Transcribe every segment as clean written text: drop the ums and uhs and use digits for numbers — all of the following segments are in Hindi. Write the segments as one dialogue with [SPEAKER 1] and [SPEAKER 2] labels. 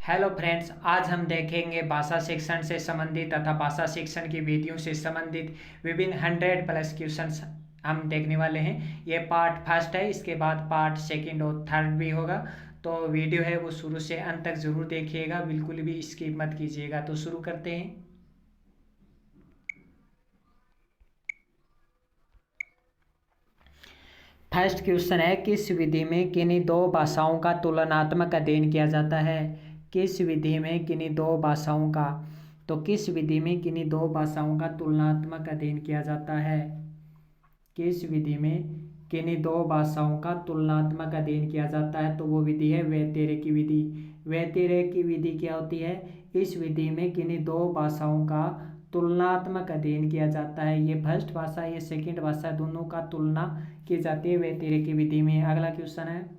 [SPEAKER 1] हेलो फ्रेंड्स, आज हम देखेंगे भाषा शिक्षण से संबंधित तथा भाषा शिक्षण की विधियों से संबंधित विभिन्न 100+ क्वेश्चंस हम देखने वाले हैं। ये पार्ट फर्स्ट है, इसके बाद पार्ट सेकंड और थर्ड भी होगा। तो वीडियो है वो शुरू से अंत तक जरूर देखिएगा, बिल्कुल भी स्किप मत कीजिएगा। तो शुरू करते हैं। फर्स्ट क्वेश्चन है, किस विधि में किन्हीं दो भाषाओं का तुलनात्मक अध्ययन किया जाता है? किस विधि में किन्हीं दो भाषाओं का, तो किस विधि में किन्हीं दो भाषाओं का तुलनात्मक अध्ययन किया जाता है? किस विधि में किन्हीं दो भाषाओं का तुलनात्मक अध्ययन किया जाता है? तो वो विधि है व्यतिरेक की विधि। व्यतिरेक की विधि क्या होती है? इस विधि में किन्हीं दो भाषाओं का तुलनात्मक अध्ययन किया जाता है। ये फर्स्ट भाषा, ये सेकंड भाषा, दोनों का तुलना की जाती है व्यतिरेक की विधि में। अगला क्वेश्चन है,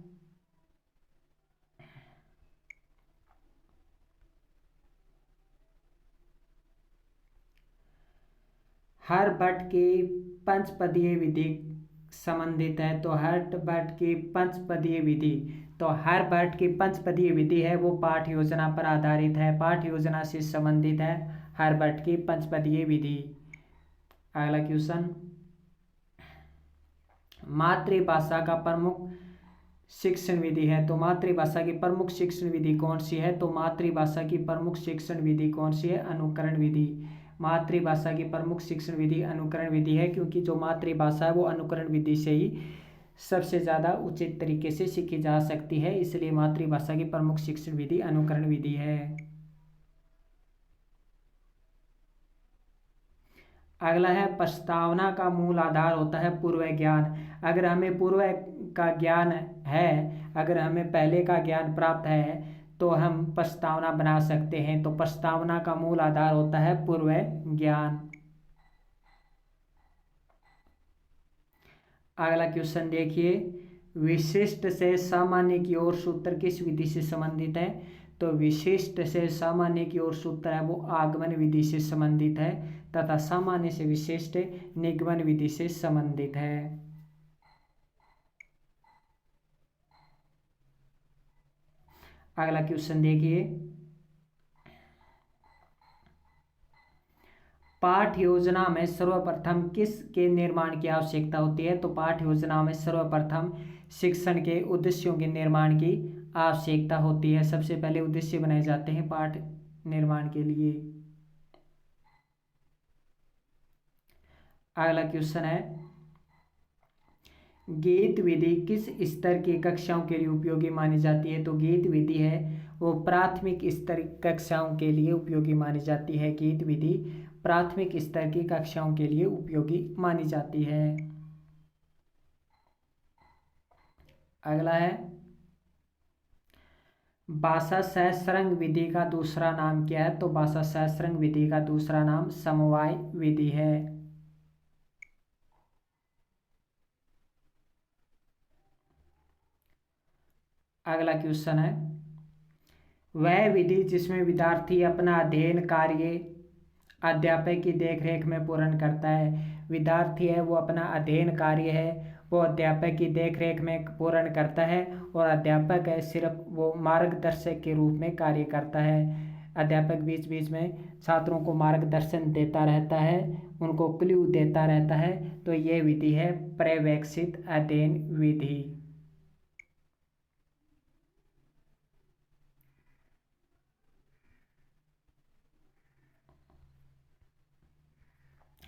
[SPEAKER 1] हर्टबर्ट की पंचपदीय विधि संबंधित है। तो हर्टबर्ट की पंचपदीय विधि, तो हर्टबर्ट की पंचपदीय विधि है वो पाठ योजना पर आधारित है, पाठ योजना से संबंधित है हर्टबर्ट की पंचपदीय विधि। अगला क्वेश्चन, मातृभाषा का प्रमुख शिक्षण विधि है। तो मातृभाषा की प्रमुख शिक्षण विधि कौन सी है? तो मातृभाषा की प्रमुख शिक्षण विधि कौन सी है? अनुकरण विधि। मातृभाषा की प्रमुख शिक्षण विधि अनुकरण विधि है, क्योंकि जो मातृभाषा है वो अनुकरण विधि से ही सबसे ज़्यादा उचित तरीके से सीखी जा सकती है, इसलिए मातृभाषा की प्रमुख शिक्षण विधि अनुकरण विधि है। अगला है, प्रस्तावना का मूल आधार होता है पूर्व ज्ञान। अगर हमें पूर्व का ज्ञान है, अगर हमें पहले का ज्ञान प्राप्त है तो हम प्रस्तावना बना सकते हैं। तो प्रस्तावना का मूल आधार होता है पूर्व ज्ञान। अगला क्वेश्चन देखिए, विशिष्ट से सामान्य की ओर सूत्र किस विधि से संबंधित है? तो विशिष्ट से सामान्य की ओर सूत्र है वो आगमन विधि से संबंधित है, तथा सामान्य से विशिष्ट निगमन विधि से संबंधित है। अगला क्वेश्चन देखिए, पाठ योजना में सर्वप्रथम किस के निर्माण की आवश्यकता होती है? तो पाठ योजना में सर्वप्रथम शिक्षण के उद्देश्यों के निर्माण की आवश्यकता होती है। सबसे पहले उद्देश्य बनाए जाते हैं पाठ निर्माण के लिए। अगला क्वेश्चन है, गीत विधि किस स्तर की कक्षाओं के लिए उपयोगी मानी जाती है? तो गीत विधि है वो प्राथमिक स्तर कक्षाओं के लिए उपयोगी मानी जाती है। गीत विधि प्राथमिक स्तर की कक्षाओं के लिए उपयोगी मानी जाती है। अगला है, भाषा सहस्त्रंग विधि का दूसरा नाम क्या है? तो भाषा सहस्त्रंग विधि का दूसरा नाम समवाय विधि है। अगला क्वेश्चन है, वह विधि जिसमें विद्यार्थी अपना अध्ययन कार्य अध्यापक की देखरेख में पूर्ण करता है। विद्यार्थी है वो अपना अध्ययन कार्य है वो अध्यापक की देखरेख में पूर्ण करता है, और अध्यापक है सिर्फ वो मार्गदर्शक के रूप में कार्य करता है। अध्यापक बीच बीच में छात्रों को मार्गदर्शन देता रहता है, उनको क्लू देता रहता है। तो ये विधि है पर्यवेक्षित अध्ययन विधि।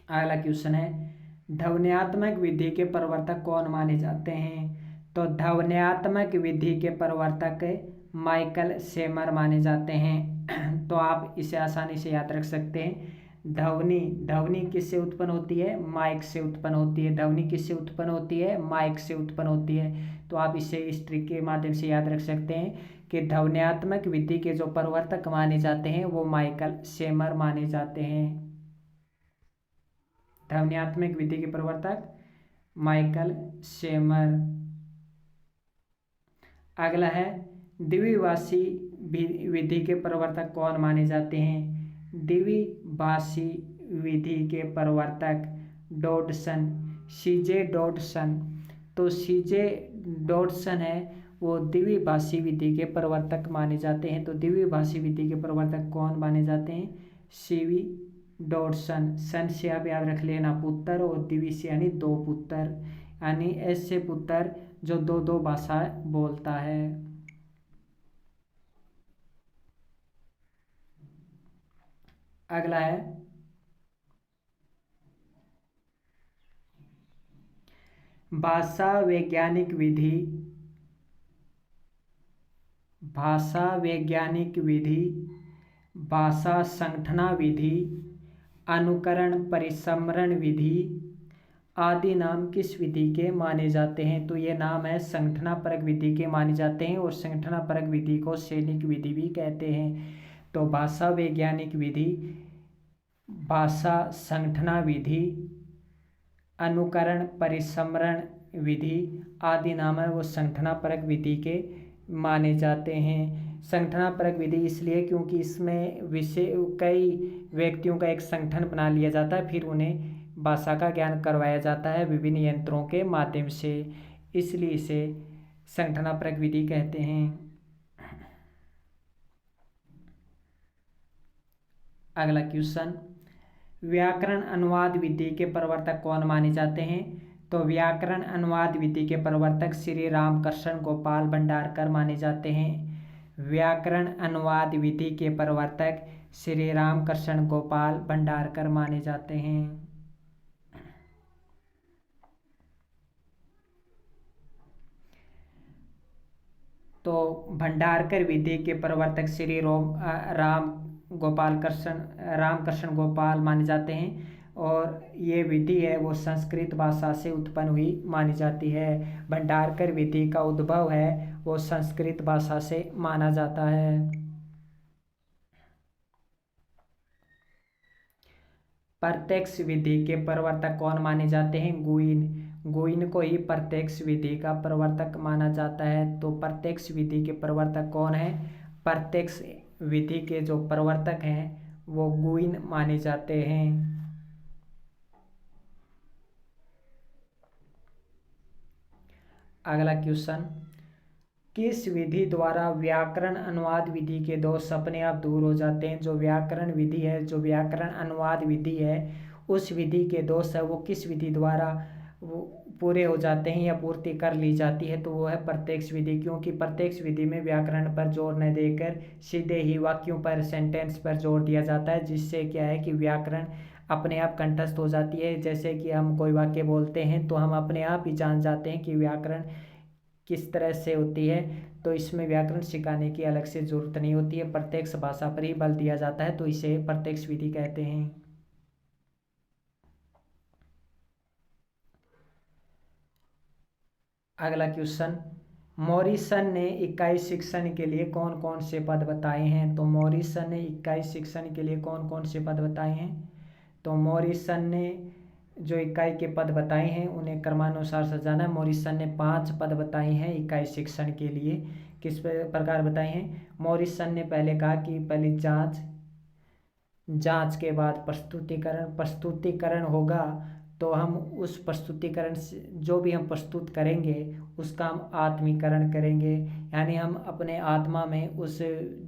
[SPEAKER 1] अगला क्वेश्चन है, ध्वन्यात्मक विधि के प्रवर्तक कौन माने जाते हैं? तो ध्वन्यात्मक विधि के प्रवर्तक माइकल सेमर माने जाते हैं। तो आप इसे आसानी से याद रख सकते हैं। ध्वनि ध्वनि किससे उत्पन्न होती है? माइक से उत्पन्न होती है। ध्वनि किससे उत्पन्न होती है? माइक से उत्पन्न होती है। तो आप इसे इस ट्रिक के माध्यम से याद रख सकते हैं कि ध्वन्यात्मक विधि के जो प्रवर्तक माने जाते हैं वो माइकल सेमर माने जाते हैं। ध्वन्यात्मक विधि के प्रवर्तक माइकल सेमर। अगला है, द्विभाषी विधि के प्रवर्तक कौन माने जाते हैं? द्विभाषी विधि के प्रवर्तक डॉडसन, सीजे डॉडसन। तो सीजे डॉडसन है वो द्विभाषी विधि के प्रवर्तक माने जाते हैं। तो द्विभाषी विधि के प्रवर्तक कौन माने जाते हैं? सीवी डॉडसन। सन से आप याद रख लेना पुत्र, और द्वि से यानी दो पुत्र, यानी ऐसे पुत्र जो दो दो भाषा बोलता है। अगला है भाषा वैज्ञानिक विधि। भाषा वैज्ञानिक विधि, भाषा संगठना विधि, अनुकरण परिसमरण विधि आदि नाम किस विधि के माने जाते हैं? तो ये नाम है संगठना परक विधि के माने जाते हैं, और संगठना परक विधि को सैनिक विधि भी कहते हैं। तो भाषा वैज्ञानिक विधि, भाषा संगठना विधि, अनुकरण परिसमरण विधि आदि नाम है वो संगठना परक विधि के माने जाते हैं। संगठना परक विधि इसलिए क्योंकि इसमें विषय कई व्यक्तियों का एक संगठन बना लिया जाता है, फिर उन्हें भाषा का ज्ञान करवाया जाता है विभिन्न यंत्रों के माध्यम से, इसलिए इसे संगठना परक विधि कहते हैं। अगला क्वेश्चन, व्याकरण अनुवाद विधि के प्रवर्तक कौन माने जाते हैं? तो व्याकरण अनुवाद विधि के प्रवर्तक श्री रामकृष्ण गोपाल भंडारकर माने जाते हैं। व्याकरण अनुवाद विधि के प्रवर्तक श्री रामकृष्ण गोपाल भंडारकर माने जाते हैं। तो भंडारकर विधि के प्रवर्तक श्री रामकृष्ण गोपाल माने जाते हैं, और ये विधि है वो संस्कृत भाषा से उत्पन्न हुई मानी जाती है। भंडारकर विधि का उद्भव है वो संस्कृत भाषा से माना जाता है। प्रत्यक्ष विधि के प्रवर्तक कौन माने जाते हैं? गुइन। गुइन को ही प्रत्यक्ष विधि का प्रवर्तक माना जाता है। तो प्रत्यक्ष विधि के प्रवर्तक कौन है? प्रत्यक्ष विधि के जो प्रवर्तक हैं वो गुइन माने जाते हैं। अगला क्वेश्चन, किस विधि द्वारा व्याकरण अनुवाद विधि के दोष अपने आप दूर हो जाते हैं? जो व्याकरण विधि है, जो व्याकरण अनुवाद विधि है, उस विधि के दोष है वो किस विधि द्वारा वो पूरे हो जाते हैं या पूर्ति कर ली जाती है? तो वो है प्रत्यक्ष विधि, क्योंकि प्रत्यक्ष विधि में व्याकरण पर जोर न देकर सीधे ही वाक्यों पर, सेंटेंस पर जोर दिया जाता है, जिससे क्या है कि व्याकरण अपने आप कंठस्थ हो जाती है। जैसे कि हम कोई वाक्य बोलते हैं तो हम अपने आप ही जान जाते हैं कि व्याकरण किस तरह से होती है। तो इसमें व्याकरण सिखाने की अलग से जरूरत नहीं होती है, प्रत्यक्ष भाषा पर ही बल दिया जाता है, तो इसे प्रत्यक्ष विधि कहते हैं। अगला क्वेश्चन, मॉरिसन ने इकाई शिक्षण के लिए कौन कौन से पद बताए हैं? तो मॉरिसन ने इकाई शिक्षण के लिए कौन कौन से पद बताए हैं? तो मॉरिसन ने जो इकाई के पद बताए हैं उन्हें क्रमानुसार सजाना है। मॉरिसन ने 5 पद बताए हैं इकाई शिक्षण के लिए। किस प्रकार बताए हैं? मॉरिसन ने पहले कहा कि पहले जांच, जांच के बाद प्रस्तुतिकरण, प्रस्तुतिकरण होगा तो हम उस प्रस्तुतिकरण से जो भी हम प्रस्तुत करेंगे उसका हम आत्मीकरण करेंगे, यानी हम अपने आत्मा में उस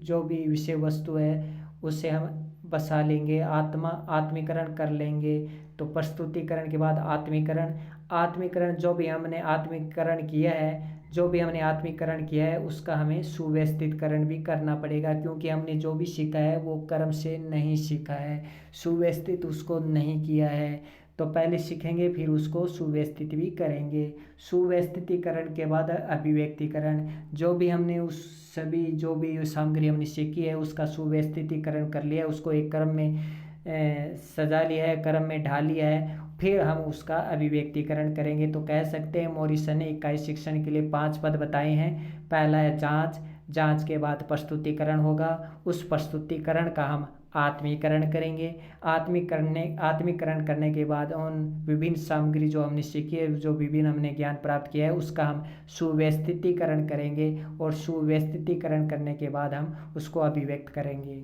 [SPEAKER 1] जो भी विषय वस्तु है उसे हम बसा लेंगे, आत्मीकरण कर लेंगे। तो प्रस्तुतिकरण के बाद आत्मीकरण, आत्मीकरण जो भी हमने आत्मीकरण किया है, जो भी हमने आत्मीकरण किया है उसका हमें सुव्यवस्थितकरण भी करना पड़ेगा, क्योंकि हमने जो भी सीखा है वो कर्म से नहीं सीखा है, सुव्यवस्थित उसको नहीं किया है। तो पहले सीखेंगे फिर उसको सुव्यवस्थित भी करेंगे। सुव्यवस्थितीकरण के बाद अभिव्यक्तिकरण, जो भी हमने उस सभी जो भी सामग्री हमने सीखी है उसका सुव्यवस्थितीकरण कर लिया है, उसको एक क्रम में सजा लिया है, क्रम में ढाल लिया है, फिर हम उसका अभिव्यक्तिकरण करेंगे। तो कह सकते हैं मॉरिसन ने इकाई शिक्षण के लिए 5 पद बताए हैं। पहला है जांच, जांच के बाद प्रस्तुतिकरण होगा, उस प्रस्तुतिकरण का हम आत्मीकरण करेंगे, आत्मीकरण करने के बाद उन विभिन्न सामग्री जो हमने सीखी है, जो विभिन्न हमने ज्ञान प्राप्त किया है उसका हम सुव्यवस्थितीकरण करेंगे, और सुव्यवस्थितीकरण करने के बाद हम उसको अभिव्यक्त करेंगे।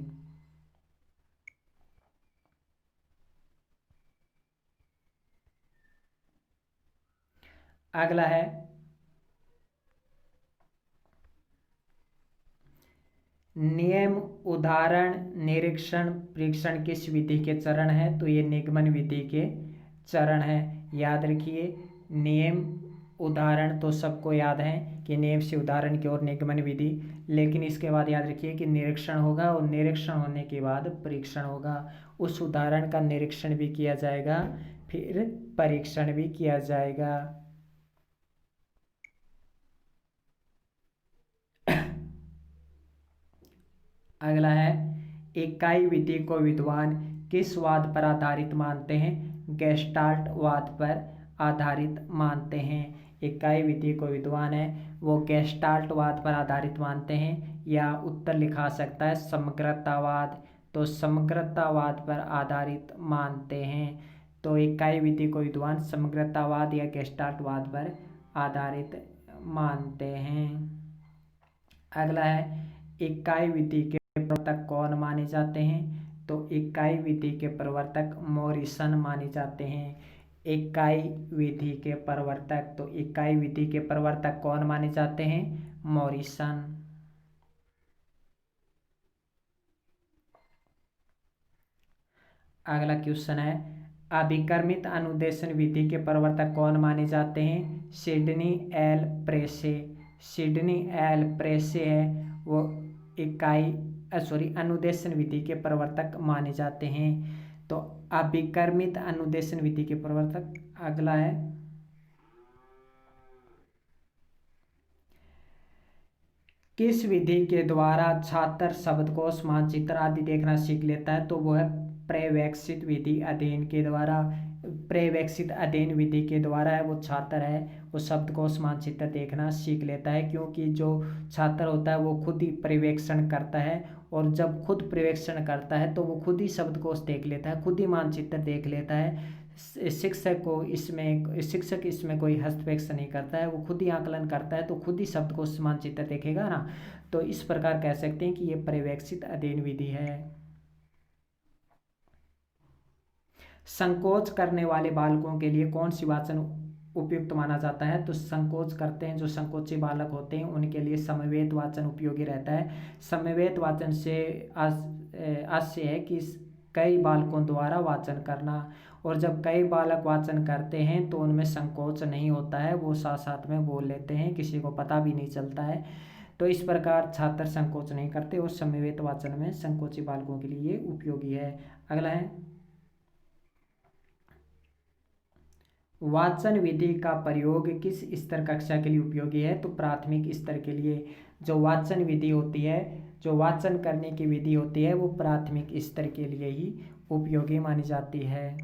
[SPEAKER 1] अगला है नियम, उदाहरण, निरीक्षण, परीक्षण किस विधि के चरण है? तो ये निगमन विधि के चरण है। याद रखिए, नियम, उदाहरण तो सबको याद है कि नियम से उदाहरण की ओर निगमन विधि, लेकिन इसके बाद याद रखिए कि निरीक्षण होगा और निरीक्षण होने के बाद परीक्षण होगा। उस उदाहरण का निरीक्षण भी किया जाएगा, फिर परीक्षण भी किया जाएगा। अगला है, इकाई विधि को विद्वान किस वाद पर आधारित मानते हैं? गेस्टाल्ट वाद पर आधारित मानते हैं। इकाई विधि को विद्वान है वो गेस्टाल्ट वाद पर आधारित मानते हैं, या उत्तर लिखा सकता है समग्रतावाद। तो समग्रतावाद पर आधारित मानते हैं। तो इकाई विधि को विद्वान समग्रतावाद या गेस्टाल्ट वाद पर आधारित मानते हैं। अगला है, इकाई विधि के प्रवर्तक कौन माने जाते हैं? तो इकाई विधि के प्रवर्तक मॉरिसन माने जाते हैं। इकाई विधि के प्रवर्तक, तो इकाई विधि के प्रवर्तक कौन माने जाते हैं? मॉरिसन। अगला क्वेश्चन है, अभिकर्मित अनुदेशन विधि के प्रवर्तक कौन माने जाते हैं? Sydney L précis. Sydney L précis है वो अनुदेशन विधि के प्रवर्तक माने जाते हैं। तो अभिकर्मित अनुदेशन विधि के प्रवर्तक। अगला है, किस विधि के द्वारा छात्र शब्दकोश, मानचित्र आदि देखना सीख लेता है? तो वो है पर्यवेक्षित विधि अध्ययन के द्वारा। पर्यवेक्षित अध्ययन विधि के द्वारा है वो छात्र है वो शब्दकोश, मानचित्र देखना सीख लेता है, क्योंकि जो छात्र होता है वो खुद ही पर्यवेक्षण करता है, और जब खुद पर्यवेक्षण करता है तो वो खुद ही शब्दकोश देख लेता है, खुद ही मानचित्र देख लेता है। शिक्षक इसमें कोई हस्तक्षेप नहीं करता है, वो खुद ही आकलन करता है, तो खुद ही शब्दकोश, मानचित्र देखेगा ना। तो इस प्रकार कह सकते हैं कि ये पर्यवेक्षित अध्ययन विधि है। संकोच करने वाले बालकों के लिए कौन सी वाचन उपयुक्त माना जाता है? तो संकोच करते हैं जो संकोची बालक होते हैं उनके लिए समवेत वाचन उपयोगी रहता है। समवेत वाचन से आशय है कि कई बालकों द्वारा वाचन करना, और जब कई बालक वाचन करते हैं तो उनमें संकोच नहीं होता है, वो साथ साथ में बोल लेते हैं, किसी को पता भी नहीं चलता है। तो इस प्रकार छात्र संकोच नहीं करते, और समवेत वाचन में संकोची बालकों के लिए ये उपयोगी है। अगला है, वाचन विधि का प्रयोग किस स्तर कक्षा के लिए उपयोगी है? तो प्राथमिक स्तर के लिए। जो वाचन विधि होती है, जो वाचन करने की विधि होती है वो प्राथमिक स्तर के लिए ही उपयोगी मानी जाती है।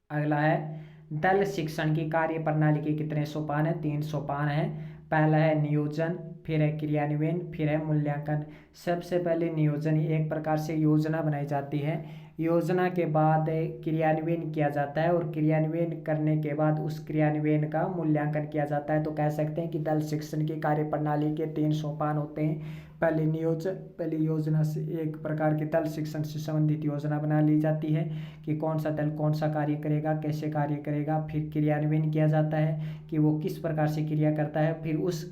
[SPEAKER 1] अगला है, दल शिक्षण की कार्य प्रणाली के कितने सोपान है? 3 सोपान है। पहला है नियोजन, फिर है क्रियान्वयन, फिर है मूल्यांकन। सबसे पहले नियोजन, एक प्रकार से योजना बनाई जाती है। योजना के बाद क्रियान्वयन किया जाता है, और क्रियान्वयन करने के बाद उस क्रियान्वयन का मूल्यांकन किया जाता है। तो कह सकते हैं कि दल शिक्षण की कार्य प्रणाली के 3 सोपान होते हैं। पहले नियोजन, पहले योजना से एक प्रकार के दल शिक्षण से संबंधित योजना बना ली जाती है कि कौन सा दल कौन सा कार्य करेगा, कैसे कार्य करेगा। फिर क्रियान्वयन किया जाता है कि वो किस प्रकार से क्रिया करता है, फिर उस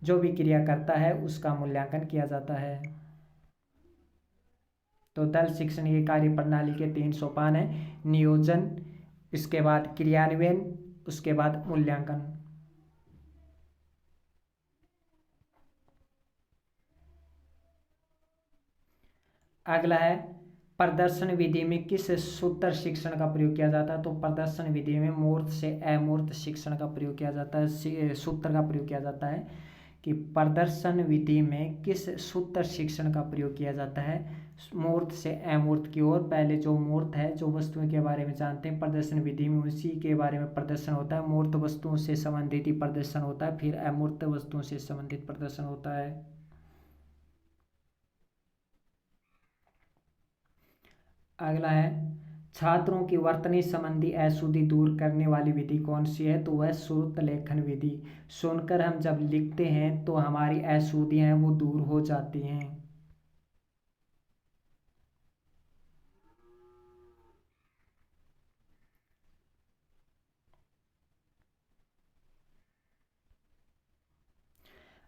[SPEAKER 1] जो भी क्रिया करता है उसका मूल्यांकन किया जाता है। तो दल शिक्षण की कार्य प्रणाली के 3 सोपान है, नियोजन, इसके बाद क्रियान्वयन, उसके बाद मूल्यांकन। अगला है, प्रदर्शन विधि में किस सूत्र शिक्षण का प्रयोग किया जाता है? तो प्रदर्शन विधि में मूर्त से अमूर्त शिक्षण का प्रयोग किया जाता है, सूत्र का प्रयोग किया जाता है। कि प्रदर्शन विधि में किस सूत्र शिक्षण का प्रयोग किया जाता है? मूर्त से अमूर्त की ओर। पहले जो मूर्त है, जो वस्तुओं के बारे में जानते हैं प्रदर्शन विधि में, उसी के बारे में प्रदर्शन होता है। मूर्त वस्तुओं से संबंधित ही प्रदर्शन होता है, फिर अमूर्त वस्तुओं से संबंधित प्रदर्शन होता है। अगला है, छात्रों की वर्तनी संबंधी अशुद्धि दूर करने वाली विधि कौन सी है? तो वह श्रुत लेखन विधि। सुनकर हम जब लिखते हैं तो हमारी अशुद्धियां हैं वो दूर हो जाती हैं।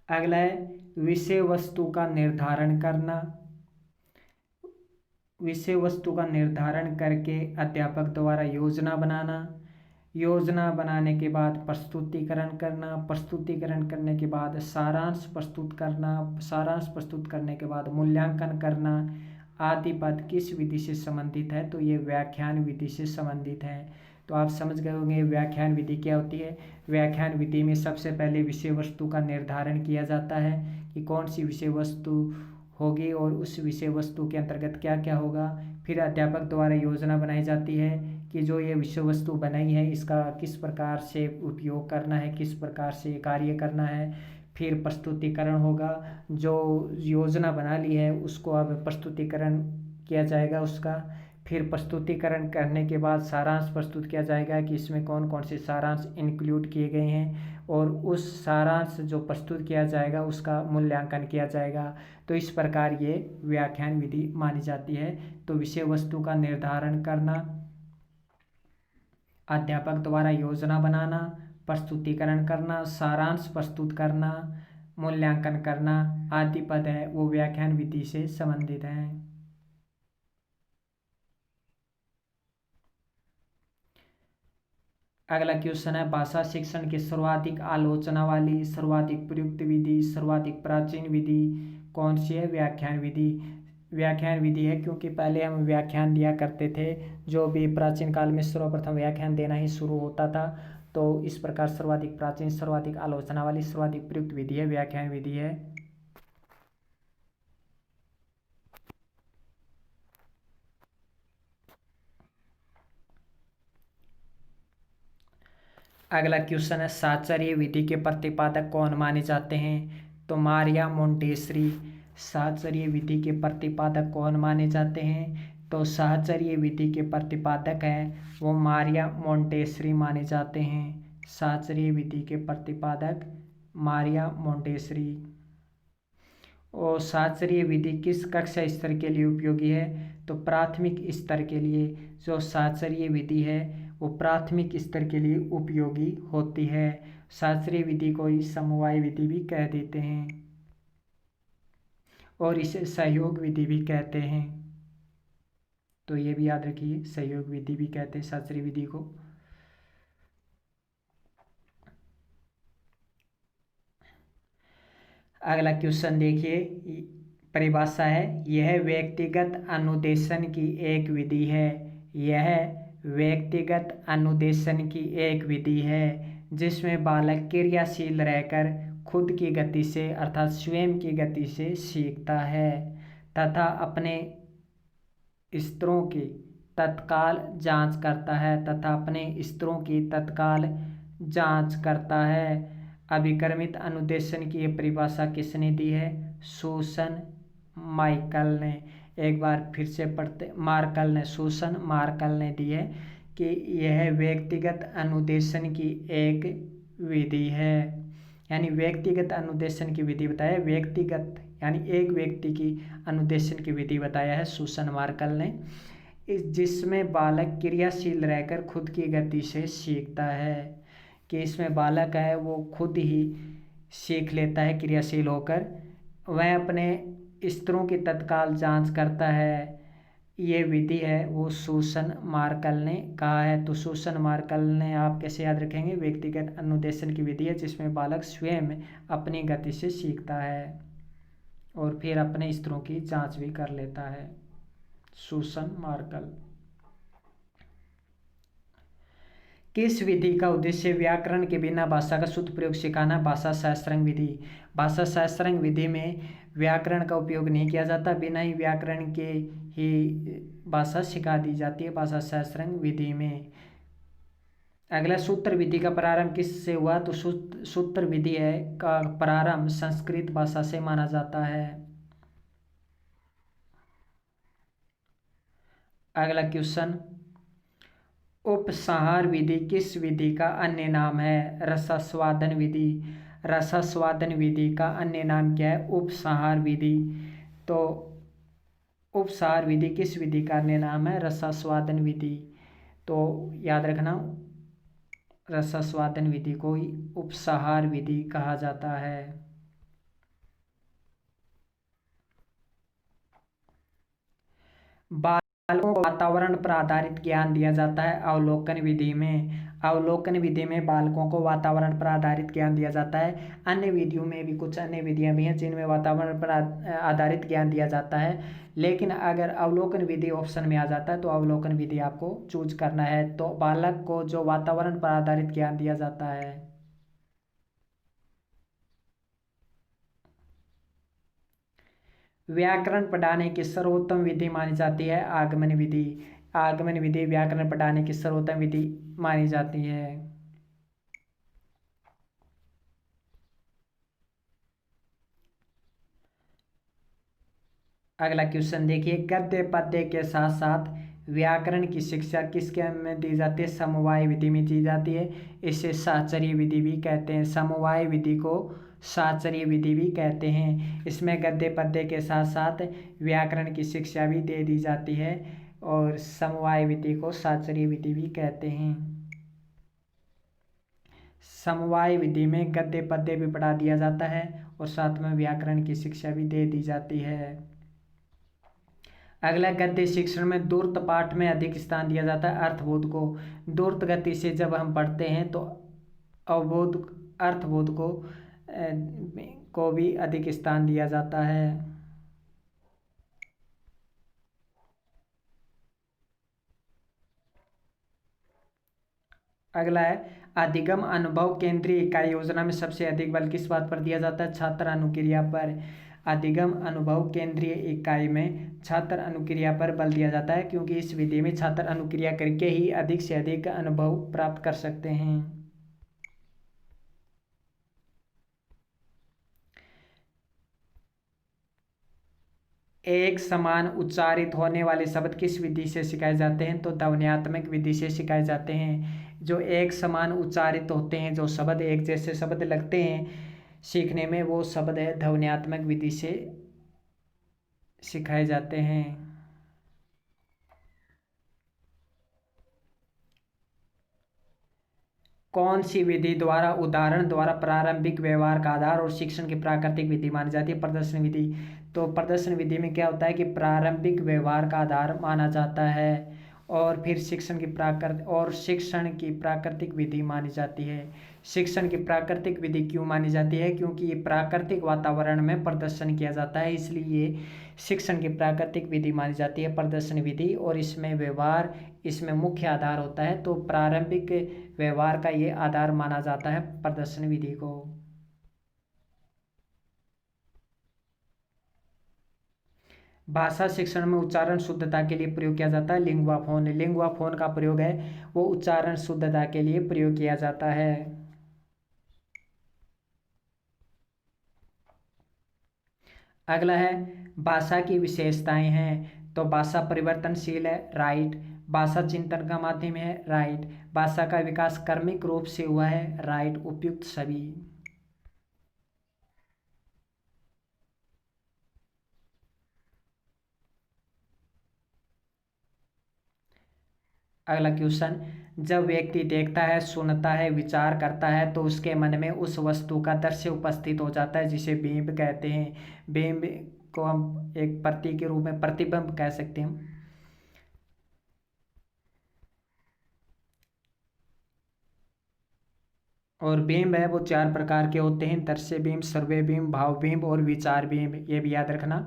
[SPEAKER 1] अगला है विषय वस्तु का निर्धारण करना। विषय वस्तु का निर्धारण करके अध्यापक द्वारा योजना बनाना। योजना बनाने के बाद प्रस्तुतिकरण करना। प्रस्तुतिकरण करने के बाद सारांश प्रस्तुत करना। सारांश प्रस्तुत करने के बाद मूल्यांकन करना। आदि पद किस विधि से संबंधित है? तो ये व्याख्यान विधि से संबंधित है। तो आप समझ गए होंगे व्याख्यान विधि क्या होती है। व्याख्यान विधि में सबसे पहले विषय वस्तु का निर्धारण किया जाता है कि कौन सी विषय वस्तु होगी और उस विषय वस्तु के अंतर्गत क्या क्या होगा। फिर अध्यापक द्वारा योजना बनाई जाती है कि जो ये विषय वस्तु बनाई है इसका किस प्रकार से उपयोग करना है, किस प्रकार से कार्य करना है। फिर प्रस्तुतिकरण होगा, जो योजना बना ली है उसको अब प्रस्तुतिकरण किया जाएगा उसका। फिर प्रस्तुतिकरण करने के बाद सारांश प्रस्तुत किया जाएगा कि इसमें कौन कौन से सारांश इंक्लूड किए गए हैं और उस सारांश जो प्रस्तुत किया जाएगा उसका मूल्यांकन किया जाएगा। तो इस प्रकार ये व्याख्यान विधि मानी जाती है। तो विषय वस्तु का निर्धारण करना, अध्यापक द्वारा योजना बनाना, प्रस्तुतिकरण करना, सारांश प्रस्तुत करना, मूल्यांकन करना आदि पद है वो व्याख्यान विधि से संबंधित हैं। अगला क्वेश्चन है भाषा शिक्षण की सर्वाधिक आलोचना वाली, सर्वाधिक प्रयुक्त विधि, सर्वाधिक प्राचीन विधि कौन सी है? व्याख्यान विधि। व्याख्यान विधि है क्योंकि पहले हम व्याख्यान दिया करते थे, जो भी प्राचीन काल में सर्वप्रथम व्याख्यान देना ही शुरू होता था। तो इस प्रकार सर्वाधिक प्राचीन, सर्वाधिक आलोचना वाली, सर्वाधिक प्रयुक्त विधि है व्याख्यान विधि है। अगला क्वेश्चन है साहचर्य विधि के प्रतिपादक कौन माने जाते हैं? तो मारिया मोंटेसरी। साहचर्य विधि के प्रतिपादक कौन माने जाते हैं? तो साहचर्य विधि के प्रतिपादक हैं वो मारिया मोंटेसरी माने जाते हैं। साहचर्य विधि के प्रतिपादक मारिया मोंटेसरी। और साहचर्य विधि किस कक्षा स्तर के लिए उपयोगी है? तो प्राथमिक स्तर के लिए जो साहचर्य विधि है वो प्राथमिक स्तर के लिए उपयोगी होती है। साहचर्य विधि को ही समवाय विधि भी कह देते हैं और इसे सहयोग विधि भी कहते हैं। तो ये भी याद रखिए, सहयोग विधि भी कहते हैं साहचर्य विधि को। अगला क्वेश्चन देखिए, परिभाषा है यह व्यक्तिगत अनुदेशन की एक विधि है। यह व्यक्तिगत अनुदेशन की एक विधि है जिसमें बालक क्रियाशील रहकर खुद की गति से अर्थात स्वयं की गति से सीखता है तथा अपने स्तरों की तत्काल जांच करता है अभिक्रमित अनुदेशन की ये परिभाषा किसने दी है? सूसन मार्कल ने। एक बार फिर से पढ़ते, सूसन मार्कल ने दी है कि यह व्यक्तिगत अनुदेशन की एक विधि है। यानी व्यक्तिगत अनुदेशन की विधि बताया, व्यक्तिगत यानी एक व्यक्ति की अनुदेशन की विधि बताया है सूसन मार्कल ने, जिसमें बालक क्रियाशील रहकर खुद की गति से सीखता है। कि इसमें बालक है वो खुद ही सीख लेता है क्रियाशील होकर, वह अपने स्तरों की तत्काल जांच करता है। ये विधि है वो सूसन मार्कल ने कहा है। तो सूसन मार्कल ने आप कैसे याद रखेंगे? व्यक्तिगत अनुदेशन की विधि है जिसमें बालक स्वयं अपनी गति से सीखता है और फिर अपने स्तरों की जांच भी कर लेता है। सूसन मार्कल। किस विधि का उद्देश्य व्याकरण के बिना भाषा का शुद्ध प्रयोग सिखाना? भाषा शास्त्रंग विधि। भाषा शास्त्रंग विधि में व्याकरण का उपयोग नहीं किया जाता, बिना ही व्याकरण के ही भाषा सिखा दी जाती है भाषा शास्त्रंग विधि में। अगला सूत्र विधि का प्रारंभ किससे हुआ? तो सूत्र विधि है का प्रारंभ संस्कृत भाषा से माना जाता है। अगला क्वेश्चन, उपसंहार विधि किस विधि का अन्य नाम है? रसास्वादन विधि। रसास्वादन विधि का अन्य नाम क्या है? उपसंहार विधि। तो उपसंहार विधि किस विधि का अन्य नाम है? रसास्वादन विधि। तो याद रखना, रसास्वादन विधि को ही उपसंहार विधि कहा जाता है। बालकों को वातावरण पर आधारित ज्ञान दिया जाता है अवलोकन विधि में। अवलोकन विधि में बालकों को वातावरण पर आधारित ज्ञान दिया जाता है। अन्य विधियों में भी कुछ अन्य विधियां भी हैं जिनमें वातावरण पर आधारित ज्ञान दिया जाता है, लेकिन अगर अवलोकन विधि ऑप्शन में आ जाता है तो अवलोकन विधि आपको चूज करना है। तो बालक को जो वातावरण पर आधारित ज्ञान दिया जाता है। व्याकरण पढ़ाने की सर्वोत्तम विधि मानी जाती है आगमन विधि। आगमन विधि व्याकरण पढ़ाने की सर्वोत्तम विधि मानी जाती है। अगला क्वेश्चन देखिए, गद्य पद्य के साथ साथ व्याकरण की शिक्षा किसके में दी जाती है? समवाय विधि में दी जाती है। इसे साहचर्य विधि भी कहते हैं। समवाय विधि को साहचर्य विधि भी कहते हैं। इसमें गद्य पद्य के साथ साथ व्याकरण की शिक्षा भी दे दी जाती है और समवाय विधि को साहचर्य विधि भी कहते हैं। समवाय विधि में गद्य पद्य भी पढ़ा दिया जाता है और साथ में व्याकरण की शिक्षा भी दे दी जाती है। अगला, गद्य शिक्षण में दूर्त पाठ में अधिक स्थान दिया जाता है अर्थबोध को। दूर्त गति से जब हम पढ़ते हैं तो अवबोध अर्थबोध को भी अधिक स्थान दिया जाता है। अगला है, अधिगम अनुभव केंद्रीय इकाई योजना में सबसे अधिक बल किस बात पर दिया जाता है? छात्र अनुक्रिया पर। अधिगम अनुभव केंद्रीय इकाई में छात्र अनुक्रिया पर बल दिया जाता है, क्योंकि इस विधि में छात्र अनुक्रिया करके ही अधिक से अधिक अनुभव प्राप्त कर सकते हैं। एक समान उच्चारित होने वाले शब्द किस विधि से सिखाए जाते हैं? तो ध्वन्यात्मक विधि से सिखाए जाते हैं। जो एक समान उच्चारित होते हैं, जो शब्द एक जैसे शब्द लगते हैं सीखने में, वो शब्द है ध्वन्यात्मक विधि से सिखाए जाते हैं। कौन सी विधि द्वारा उदाहरण द्वारा प्रारंभिक व्यवहार का आधार और शिक्षण की प्राकृतिक विधि मानी जाती है? प्रदर्शन विधि। तो प्रदर्शन विधि में क्या होता है कि प्रारंभिक व्यवहार का आधार माना जाता है और फिर शिक्षण की प्राकृतिक विधि मानी जाती है। शिक्षण की प्राकृतिक विधि क्यों मानी जाती है? क्योंकि ये प्राकृतिक वातावरण में प्रदर्शन किया जाता है, इसलिए शिक्षण की प्राकृतिक विधि मानी जाती है प्रदर्शन विधि। और इसमें व्यवहार इसमें मुख्य आधार होता है, तो प्रारंभिक व्यवहार का ये आधार माना जाता है प्रदर्शन विधि को। भाषा शिक्षण में उच्चारण शुद्धता के लिए प्रयोग किया जाता है लिंगुआ फोन। लिंगुआ फोन का प्रयोग है वो उच्चारण शुद्धता के लिए प्रयोग किया जाता है। अगला है, भाषा की विशेषताएं हैं। तो भाषा परिवर्तनशील है, राइट। भाषा चिंतन का माध्यम है, राइट। भाषा का विकास क्रमिक रूप से हुआ है, राइट। उपयुक्त सभी। अगला क्वेश्चन, जब व्यक्ति देखता है, सुनता है, विचार करता है तो उसके मन में उस वस्तु का दृश्य उपस्थित हो जाता है, जिसे बिंब कहते हैं। बिंब को हम एक प्रतीक के रूप में प्रतिबिंब कह सकते हैं। और बिंब है वो चार प्रकार के होते हैं, दृश्य बिंब, श्रव्य बिंब, भाव बिंब और विचार बिंब, ये भी याद रखना।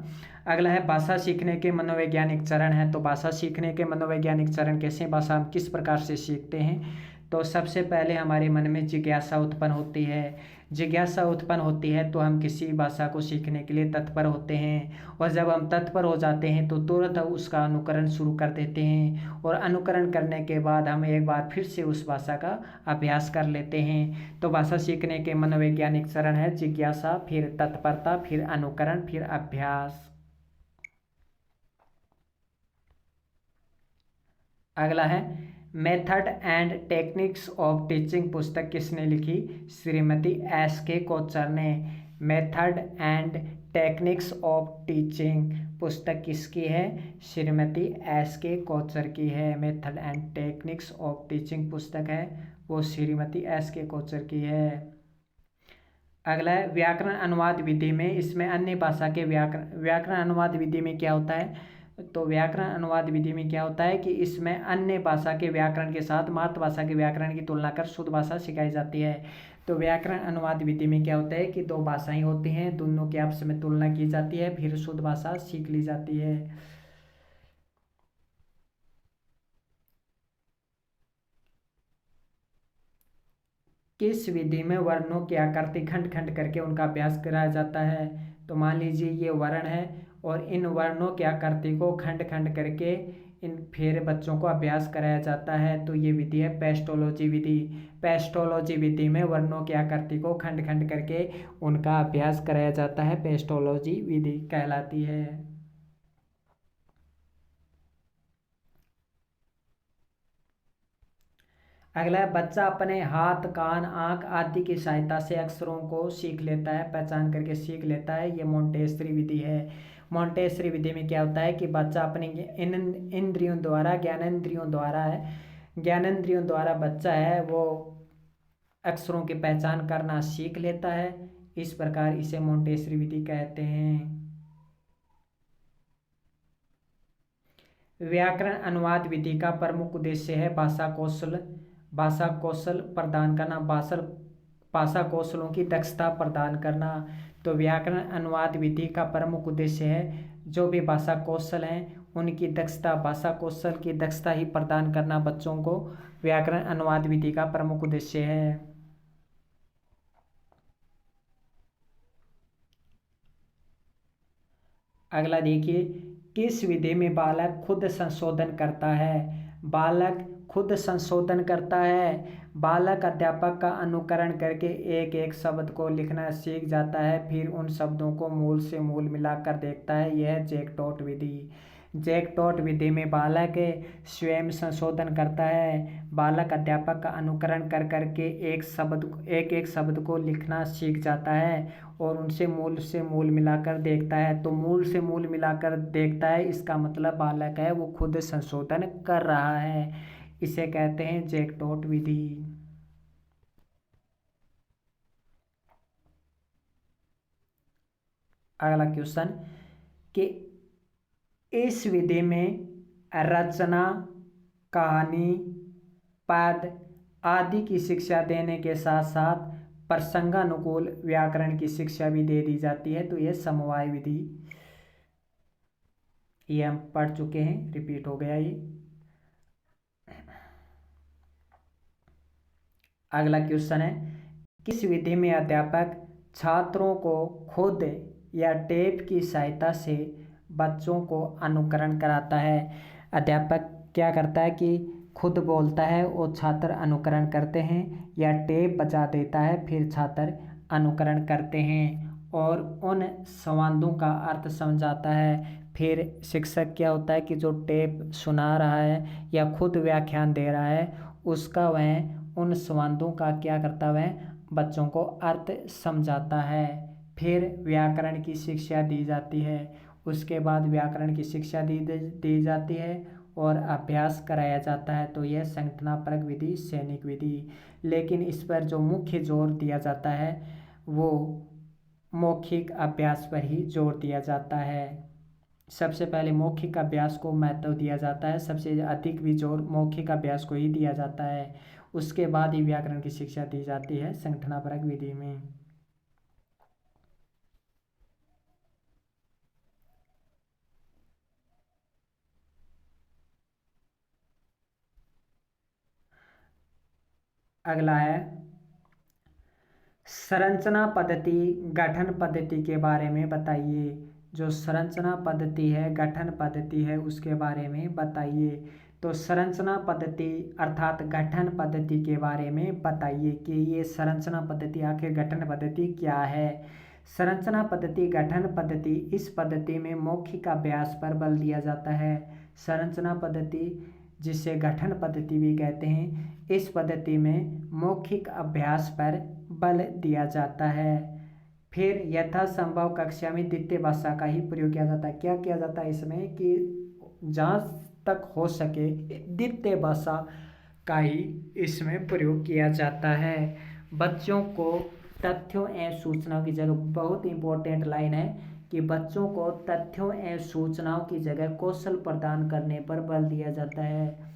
[SPEAKER 1] अगला है, भाषा सीखने के मनोवैज्ञानिक चरण है। तो भाषा सीखने के मनोवैज्ञानिक चरण कैसे, भाषा हम किस प्रकार से सीखते हैं? तो सबसे पहले हमारे मन में जिज्ञासा उत्पन्न होती है। जिज्ञासा उत्पन्न होती है तो हम किसी भाषा को सीखने के लिए तत्पर होते हैं, और जब हम तत्पर हो जाते हैं तो तुरंत उसका अनुकरण शुरू कर देते हैं, और अनुकरण करने के बाद हम एक बार फिर से उस भाषा का अभ्यास कर लेते हैं। तो भाषा सीखने के मनोवैज्ञानिक चरण है जिज्ञासा, फिर तत्परता, फिर अनुकरण, फिर अभ्यास। अगला है, method and techniques of teaching पुस्तक किसने लिखी? श्रीमती एस के कोचर ने। Method and techniques of teaching पुस्तक किसकी है? श्रीमती एस के कोचर की है। Method and techniques of teaching पुस्तक है वो श्रीमती एस के कोचर की है। अगला है, व्याकरण अनुवाद विधि में, इसमें अन्य भाषा के व्याकरण अनुवाद विधि में क्या होता है? तो व्याकरण अनुवाद विधि में क्या होता है कि इसमें अन्य भाषा के व्याकरण के साथ मातृभाषा के व्याकरण की तुलना कर शुद्ध भाषा सिखाई जाती है। तो व्याकरण अनुवाद विधि में क्या होता है कि दो भाषाएं होती हैं, दोनों की आपस में तुलना की जाती है, फिर शुद्ध भाषा सीख ली जाती है। किस विधि में वर्णों की आकृति खंड खंड करके उनका अभ्यास कराया जाता है? तो मान लीजिए ये वर्ण है और इन वर्णों की आकृति को खंड खंड करके इन फिर बच्चों को अभ्यास कराया जाता है, तो ये विधि है पेस्टोलॉजी विधि। पेस्टोलॉजी विधि में वर्णों की आकृति को खंड खंड करके उनका अभ्यास कराया जाता है, पेस्टोलॉजी विधि कहलाती है। अगला, बच्चा अपने हाथ कान आंख आदि की सहायता से अक्षरों को सीख लेता है, पहचान करके सीख लेता है, ये मोंटेसरी विधि है। मोंटेसरी विधि में क्या होता है कि बच्चा अपने इन इंद्रियों द्वारा ज्ञानेंद्रियों द्वारा बच्चा है वो अक्षरों की पहचान करना सीख लेता है, इस प्रकार इसे मोंटेसरी विधि कहते हैं। व्याकरण अनुवाद विधि का प्रमुख उद्देश्य है भाषा कौशल प्रदान करना, भाषा कौशलों की दक्षता प्रदान करना। तो व्याकरण अनुवाद विधि का प्रमुख उद्देश्य है जो भी भाषा कौशल हैं उनकी दक्षता, भाषा कौशल की दक्षता ही प्रदान करना बच्चों को व्याकरण अनुवाद विधि का प्रमुख उद्देश्य है। अगला देखिए, किस विधि में बालक खुद संशोधन करता है? बालक खुद संशोधन करता है, बालक अध्यापक का अनुकरण करके एक एक शब्द को लिखना सीख जाता है, फिर उन शब्दों को मूल से मूल मिलाकर देखता है, यह जैकटॉट विधि। जैकटॉट विधि में बालक स्वयं संशोधन करता है, बालक अध्यापक का अनुकरण कर करके एक एक शब्द को लिखना सीख जाता है और उनसे मूल से मूल मिलाकर देखता है। तो मूल से मूल मिलाकर देखता है, इसका मतलब बालक है वो खुद संशोधन कर रहा है, इसे कहते हैं जैकटॉट विधि। अगला क्वेश्चन कि इस विधि में रचना, कहानी, पद आदि की शिक्षा देने के साथ साथ प्रसंगानुकूल व्याकरण की शिक्षा भी दे दी जाती है, तो यह समवाय विधि, ये हम पढ़ चुके हैं, रिपीट हो गया ये। अगला क्वेश्चन है, किस विधि में अध्यापक छात्रों को खुद या टेप की सहायता से बच्चों को अनुकरण कराता है? अध्यापक क्या करता है कि खुद बोलता है और छात्र अनुकरण करते हैं, या टेप बजा देता है फिर छात्र अनुकरण करते हैं और उन संवादों का अर्थ समझाता है। फिर शिक्षक क्या होता है कि जो टेप सुना रहा है या खुद व्याख्यान दे रहा है उसका वह उन संवादों का क्या करता है, वह बच्चों को अर्थ समझाता है। फिर व्याकरण की शिक्षा दी जाती है, उसके बाद व्याकरण की शिक्षा दी जाती है और अभ्यास कराया जाता है, तो यह संगठनापरक विधि, सैनिक विधि। लेकिन इस पर जो मुख्य जोर दिया जाता है वो मौखिक अभ्यास पर ही जोर दिया जाता है। सबसे पहले मौखिक अभ्यास को महत्व दिया जाता है, सबसे अधिक भी जोर मौखिक अभ्यास को ही दिया जाता है, उसके बाद ही व्याकरण की शिक्षा दी जाती है संगठनापरक विधि में। अगला है संरचना पद्धति, गठन पद्धति के बारे में बताइए। जो संरचना पद्धति है, गठन पद्धति है, उसके बारे में बताइए। तो संरचना पद्धति अर्थात गठन पद्धति के बारे में बताइए कि ये संरचना पद्धति आखिर गठन पद्धति क्या है। संरचना पद्धति, गठन पद्धति, इस पद्धति में मौखिक अभ्यास पर बल दिया जाता है। संरचना पद्धति जिसे गठन पद्धति भी कहते हैं, इस पद्धति में मौखिक अभ्यास पर बल दिया जाता है। फिर यथासंभव कक्षा में द्वितीय भाषा का ही प्रयोग किया जाता है। क्या किया जाता है इसमें कि जहाँ तक हो सके द्वितीय भाषा का ही इसमें प्रयोग किया जाता है। बच्चों को तथ्यों एवं सूचनाओं की जरूरत, बहुत इंपॉर्टेंट लाइन है कि बच्चों को तथ्यों एवं सूचनाओं की जगह कौशल प्रदान करने पर बल दिया जाता है।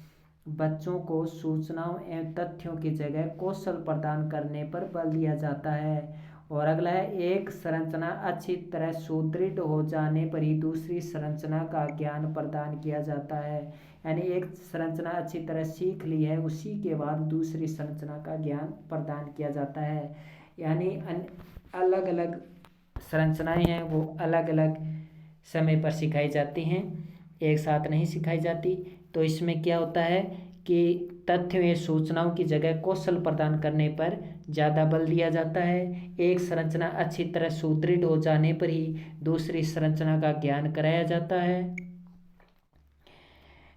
[SPEAKER 1] बच्चों को सूचनाओं एवं तथ्यों की जगह कौशल प्रदान करने पर बल दिया जाता है। और अगला है, एक संरचना अच्छी तरह सुदृढ़ हो जाने पर ही दूसरी संरचना का ज्ञान प्रदान किया जाता है। यानी एक संरचना अच्छी तरह सीख ली है, उसी के बाद दूसरी संरचना का ज्ञान प्रदान किया जाता है। यानी अलग अलग संरचनाएं हैं वो अलग अलग समय पर सिखाई जाती हैं, एक साथ नहीं सिखाई जाती। तो इसमें क्या होता है कि तथ्य व सूचनाओं की जगह कौशल प्रदान करने पर ज़्यादा बल दिया जाता है। एक संरचना अच्छी तरह सुदृढ़ हो जाने पर ही दूसरी संरचना का ज्ञान कराया जाता है।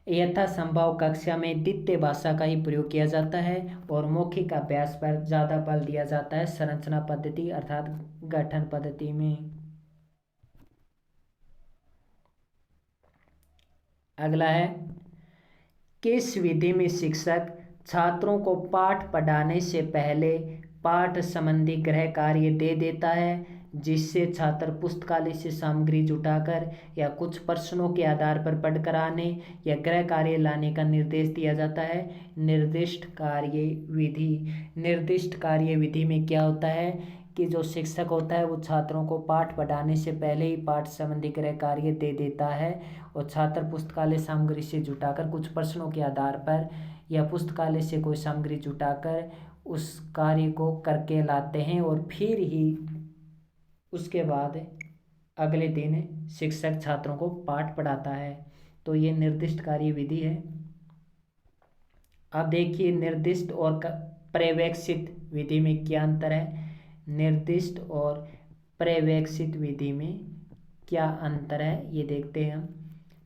[SPEAKER 1] यथासंभव कक्षा में द्वितीय भाषा का ही प्रयोग किया जाता है और मौखिक अभ्यास पर ज़्यादा बल दिया जाता है संरचना पद्धति अर्थात गठन पद्धति में। अगला है, किस विधि में शिक्षक छात्रों को पाठ पढ़ाने से पहले पाठ संबंधी गृह कार्य दे देता है, जिससे छात्र पुस्तकालय से सामग्री जुटाकर या कुछ प्रश्नों के आधार पर पढ़कर आने या गृह कार्य लाने का निर्देश दिया जाता है। निर्दिष्ट कार्य विधि। निर्दिष्ट कार्य विधि में क्या होता है कि जो शिक्षक होता है वो छात्रों को पाठ पढ़ाने से पहले ही पाठ संबंधी गृह कार्य दे देता है और छात्र पुस्तकालय सामग्री से जुटाकर कुछ प्रश्नों के आधार पर या पुस्तकालय से कोई सामग्री जुटाकर उस कार्य को करके लाते हैं और फिर ही उसके बाद अगले दिन शिक्षक छात्रों को पाठ पढ़ाता है। तो ये निर्दिष्ट कार्य विधि है। अब देखिए, निर्दिष्ट और पर्यवेक्षित विधि में क्या अंतर है। निर्दिष्ट और पर्यवेक्षित विधि में क्या अंतर है ये देखते हैं हम।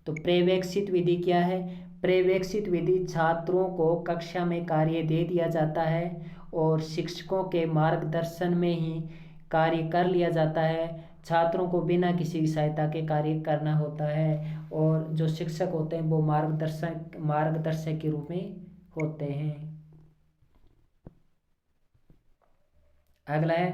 [SPEAKER 1] तो पर्यवेक्षित विधि क्या है। पर्यवेक्षित विधि छात्रों को कक्षा में कार्य दे दिया जाता है और शिक्षकों के मार्गदर्शन में ही कार्य कर लिया जाता है। छात्रों को बिना किसी सहायता के कार्य करना होता है और जो शिक्षक होते हैं वो मार्गदर्शक के रूप में होते हैं। अगला है,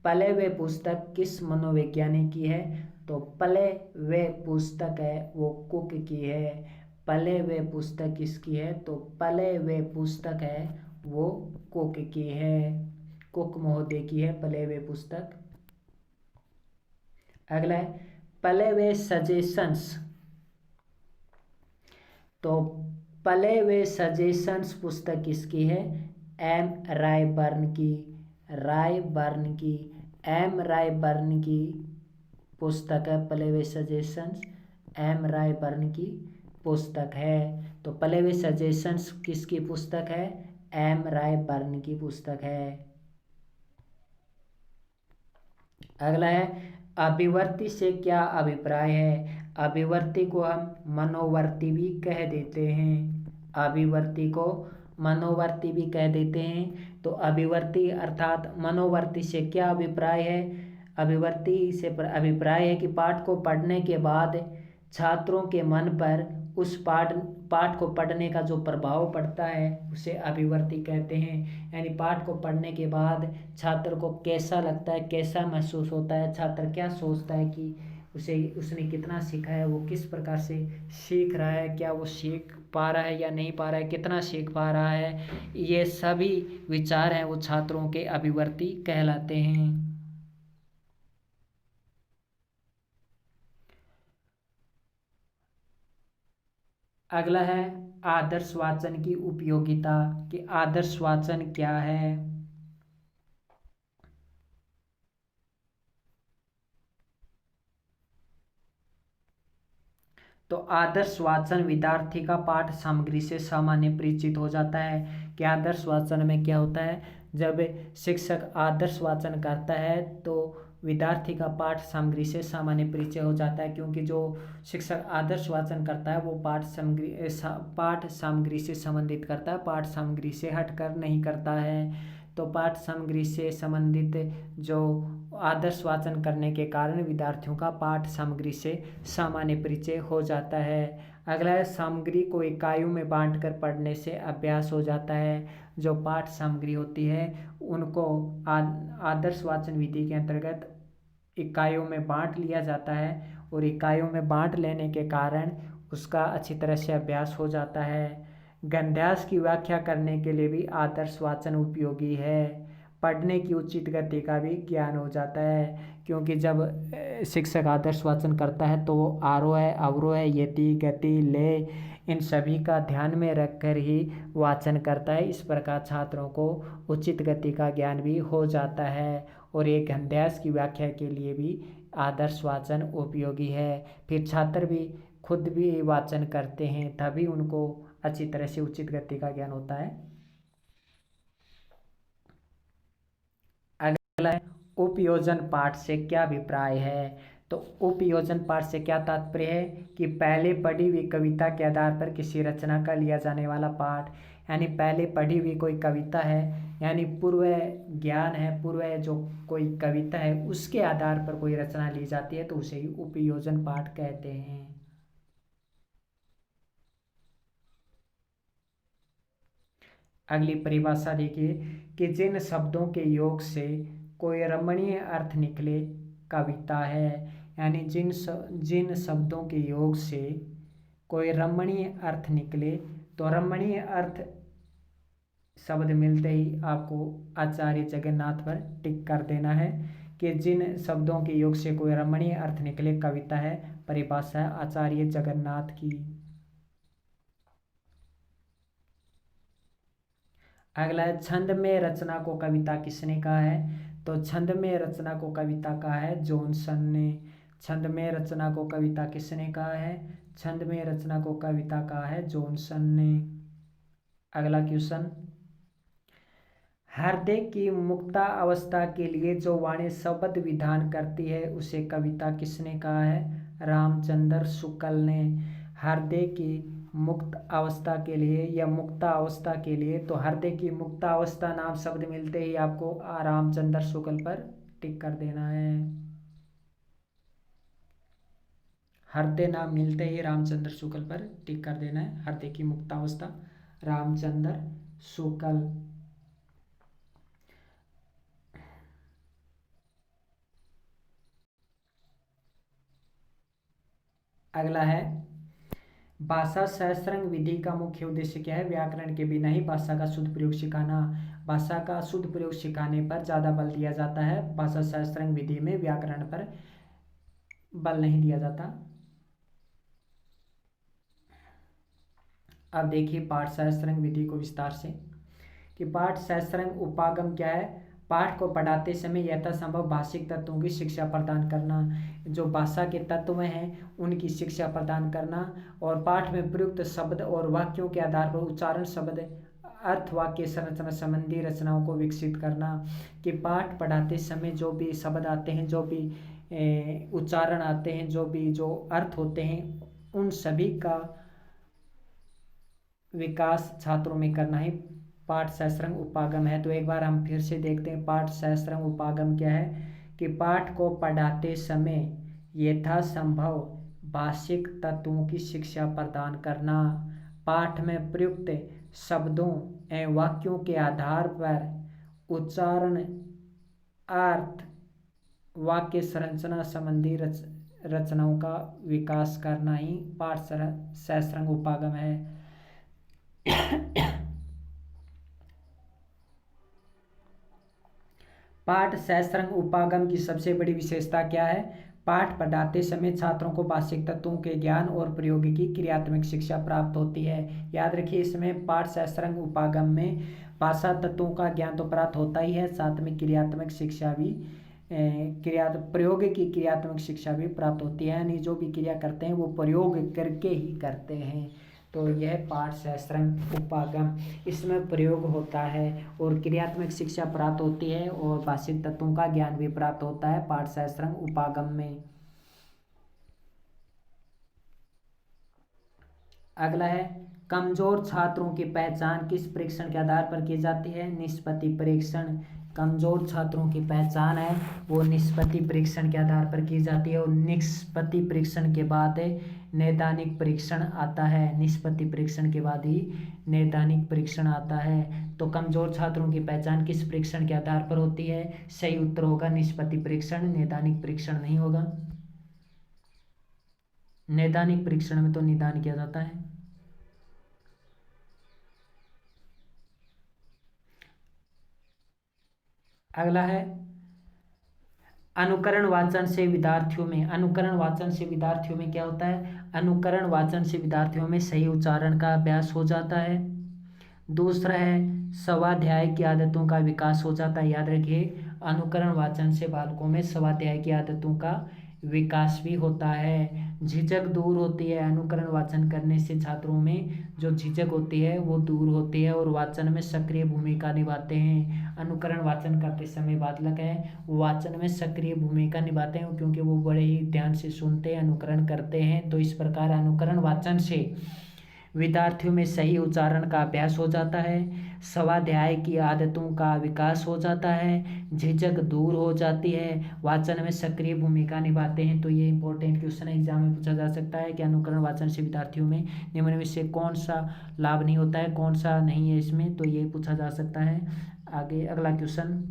[SPEAKER 1] पले वे पुस्तक किस मनोवैज्ञानिक की है। तो पले वे पुस्तक है वो कुक की है। पले वे पुस्तक किसकी है। तो पले वे पुस्तक है वो कुक की है, कुक महोदय की है पले वे पुस्तक। अगला है, पले वे सजेशंस। तो पले वे सजेशंस पुस्तक किसकी है। एम रायबर्न की। रायबर्न की एम रायबर्न की पुस्तक है पले वे सजेशंस, एम रायबर्न की पुस्तक है। तो पले वे सजेशंस किसकी पुस्तक है। एम रायबर्न की पुस्तक है। अगला है, अभिवर्ती से क्या अभिप्राय है। अभिवर्ती को हम मनोवर्ती भी कह देते हैं। अभिवर्ती को मनोवर्ती भी कह देते हैं। तो अभिवर्ती अर्थात मनोवर्ती से क्या अभिप्राय है। अभिवर्ती से अभिप्राय है कि पाठ को पढ़ने के बाद छात्रों के मन पर उस पाठ को पढ़ने का जो प्रभाव पड़ता है उसे अभिवर्ती कहते हैं। यानी पाठ को पढ़ने के बाद छात्र को कैसा लगता है, कैसा महसूस होता है, छात्र क्या सोचता है कि उसने कितना सीखा है, वो किस प्रकार से सीख रहा है, क्या वो सीख पा रहा है या नहीं पा रहा है, कितना सीख पा रहा है, ये सभी विचार हैं वो छात्रों के अभिवर्ती कहलाते हैं। अगला है, आदर्श वाचन की उपयोगिता कि आदर्श वाचन क्या है। तो आदर्श वाचन विद्यार्थी का पाठ सामग्री से सामान्य परिचित हो जाता है। कि आदर्श वाचन में क्या होता है, जब शिक्षक आदर्श वाचन करता है तो विद्यार्थी का पाठ सामग्री से सामान्य परिचय हो जाता है। क्योंकि जो शिक्षक आदर्श वाचन करता है वो पाठ सामग्री से संबंधित करता है, पाठ सामग्री से हटकर नहीं करता है। तो पाठ सामग्री से संबंधित जो आदर्श वाचन करने के कारण विद्यार्थियों का पाठ सामग्री से सामान्य परिचय हो जाता है। अगला है, सामग्री को इकाइयों में बांटकर पढ़ने से अभ्यास हो जाता है। जो पाठ सामग्री होती है उनको आदर्श वाचन विधि के अंतर्गत इकाइयों में बांट लिया जाता है और इकाइयों में बांट लेने के कारण उसका अच्छी तरह से अभ्यास हो जाता है। गद्यांश की व्याख्या करने के लिए भी आदर्श वाचन उपयोगी है। पढ़ने की उचित गति का भी ज्ञान हो जाता है, क्योंकि जब शिक्षक आदर्श वाचन करता है तो वो आरोह है, अवरोह है, यति, गति, लय, इन सभी का ध्यान में रखकर ही वाचन करता है। इस प्रकार छात्रों को उचित गति का ज्ञान भी हो जाता है और एक गद्यांश की व्याख्या के लिए भी आदर्श वाचन उपयोगी है। फिर छात्र भी खुद भी वाचन करते हैं, तभी उनको अच्छी तरह से उचित गति का ज्ञान होता है। अगला है उपयोजन पाठ से क्या अभिप्राय है। तो उपयोजन पाठ से क्या तात्पर्य है कि पहले पढ़ी हुई कविता के आधार पर किसी रचना का लिया जाने वाला पाठ, यानी पहले पढ़ी हुई कोई कविता है, यानी पूर्व ज्ञान है, पूर्व जो कोई कविता है उसके आधार पर कोई रचना ली जाती है तो उसे ही उपयोजन पाठ कहते हैं। अगली परिभाषा देखिए कि जिन शब्दों के योग से कोई रमणीय अर्थ निकले कविता है, यानी जिन शब्दों के योग से कोई रमणीय अर्थ निकले, तो रमणीय अर्थ शब्द मिलते ही आपको आचार्य जगन्नाथ पर टिक कर देना है कि जिन शब्दों के योग से कोई रमणीय अर्थ निकले कविता है। परिभाषा है आचार्य जगन्नाथ की। अगला है छंद में रचना को कविता किसने कहा है। तो छंद में रचना को कविता कहा है जॉनसन ने। छंद में रचना को कविता किसने कहा है। छंद में रचना को कविता कहा है जॉनसन ने। अगला क्वेश्चन, हृदय की मुक्ता अवस्था के लिए जो वाणी शब्द विधान करती है उसे कविता किसने कहा है। रामचंद्र शुक्ल ने। हृदय की मुक्त अवस्था के लिए या मुक्ता अवस्था के लिए, तो हृदय की मुक्ता अवस्था नाम शब्द मिलते ही आपको रामचंद्र शुक्ल पर टिक कर देना है। हृदय नाम मिलते ही रामचंद्र शुक्ल पर टिक कर देना है। हृदय की मुक्ता अवस्था रामचंद्र शुक्ल। अगला है भाषा सहस्त्रंग विधि का मुख्य उद्देश्य क्या है। व्याकरण के बिना ही भाषा का शुद्ध प्रयोग सिखाना। भाषा का शुद्ध प्रयोग सिखाने पर ज़्यादा बल दिया जाता है, भाषा सहस्त्रंग विधि में व्याकरण पर बल नहीं दिया जाता। अब देखिए पाठ सहस्त्रंग विधि को विस्तार से कि पाठ सहस्त्रंग उपागम क्या है। पाठ को पढ़ाते समय यथासंभव भाषिक तत्वों की शिक्षा प्रदान करना, जो भाषा के तत्व हैं उनकी शिक्षा प्रदान करना, और पाठ में प्रयुक्त शब्द और वाक्यों के आधार पर उच्चारण शब्द अर्थ वाक्य संरचना संबंधी रचनाओं को विकसित करना। कि पाठ पढ़ाते समय जो भी शब्द आते हैं, जो भी उच्चारण आते हैं, जो अर्थ होते हैं, उन सभी का विकास छात्रों में करना ही पाठ सहस्त्रंग उपागम है। तो एक बार हम फिर से देखते हैं पाठ सहस्त्रंग उपागम क्या है। कि पाठ को पढ़ाते समय यथासंभव भाषिक तत्वों की शिक्षा प्रदान करना। पाठ में प्रयुक्त शब्दों एवं वाक्यों के आधार पर उच्चारण अर्थ वाक्य संरचना संबंधी रचनाओं का विकास करना ही पाठ सहस्त्रंग उपागम है। पाठ सहस्त्रंग उपागम की सबसे बड़ी विशेषता क्या है। पाठ पढ़ाते समय छात्रों को भाषिक तत्वों के ज्ञान और प्रयोग की क्रियात्मक शिक्षा प्राप्त होती है। याद रखिए इसमें पाठ सहस्त्रंग उपागम में भाषा तत्वों का ज्ञान तो प्राप्त होता ही है, साथ में क्रियात्मक शिक्षा भी प्रयोग की क्रियात्मक शिक्षा भी प्राप्त होती है, यानी जो भी क्रिया करते हैं वो प्रयोग करके ही करते हैं। तो यह पाठ सहस्त्रंग उपागम, इसमें प्रयोग होता है और क्रियात्मक शिक्षा प्राप्त होती है और भाषिक तत्वों का ज्ञान भी प्राप्त होता है पाठ सहस्त्रंग उपागम में। अगला है कमजोर छात्रों की पहचान किस परीक्षण के आधार पर की जाती है। निष्पत्ति परीक्षण। कमजोर छात्रों की पहचान है वो निष्पत्ति परीक्षण के आधार पर की जाती है, और निष्पत्ति परीक्षण के बाद नैदानिक परीक्षण आता है। निष्पत्ति परीक्षण के बाद ही नैदानिक परीक्षण आता है। तो कमजोर छात्रों की पहचान किस परीक्षण के आधार पर होती है? सही उत्तर होगा निष्पत्ति परीक्षण, नैदानिक परीक्षण नहीं होगा। नैदानिक परीक्षण में तो निदान किया जाता है। अगला है अनुकरण वाचन से विद्यार्थियों में। अनुकरण वाचन से विद्यार्थियों में क्या होता है? अनुकरण वाचन से विद्यार्थियों में सही उच्चारण का अभ्यास हो जाता है। दूसरा है स्वाध्याय की आदतों का विकास हो जाता है। याद रखिए, अनुकरण वाचन से बालकों में स्वाध्याय की आदतों का विकास भी होता है। झिझक दूर होती है। अनुकरण वाचन करने से छात्रों में जो झिझक होती है वो दूर होती है और वाचन में सक्रिय भूमिका निभाते हैं। अनुकरण वाचन करते समय बालक है वो वाचन में सक्रिय भूमिका निभाते हैं, क्योंकि वो बड़े ही ध्यान से सुनते हैं, अनुकरण करते हैं। तो इस प्रकार अनुकरण वाचन से विद्यार्थियों में सही उच्चारण का अभ्यास हो जाता है, स्वाध्याय की आदतों का विकास हो जाता है, झिझक दूर हो जाती है, वाचन में सक्रिय भूमिका निभाते हैं। तो ये इंपॉर्टेंट क्वेश्चन एग्जाम में पूछा जा सकता है कि अनुकरण वाचन से विद्यार्थियों में निम्न में से कौन सा लाभ नहीं होता है, कौन सा नहीं है इसमें, तो ये पूछा जा सकता है। आगे अगला क्वेश्चन,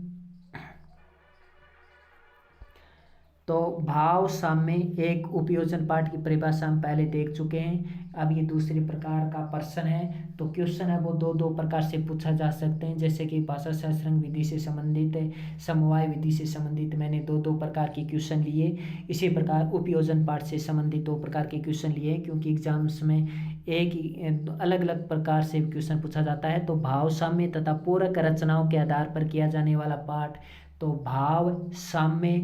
[SPEAKER 1] तो भाव साम्य एक उपयोजन पाठ की परिभाषा हम पहले देख चुके हैं। अब ये दूसरे प्रकार का प्रश्न है। तो क्वेश्चन है वो दो प्रकार से पूछा जा सकते हैं, जैसे कि भाषा शास्त्र विधि से संबंधित, समवाय विधि से संबंधित मैंने दो प्रकार के क्वेश्चन लिए। इसी प्रकार उपयोजन पाठ से संबंधित 2 प्रकार के क्वेश्चन लिए, क्योंकि एग्जाम्स में एक ही अलग अलग प्रकार से क्वेश्चन पूछा जाता है। तो भाव साम्य तथा पूरक रचनाओं के आधार पर किया जाने वाला पाठ, तो भाव साम्य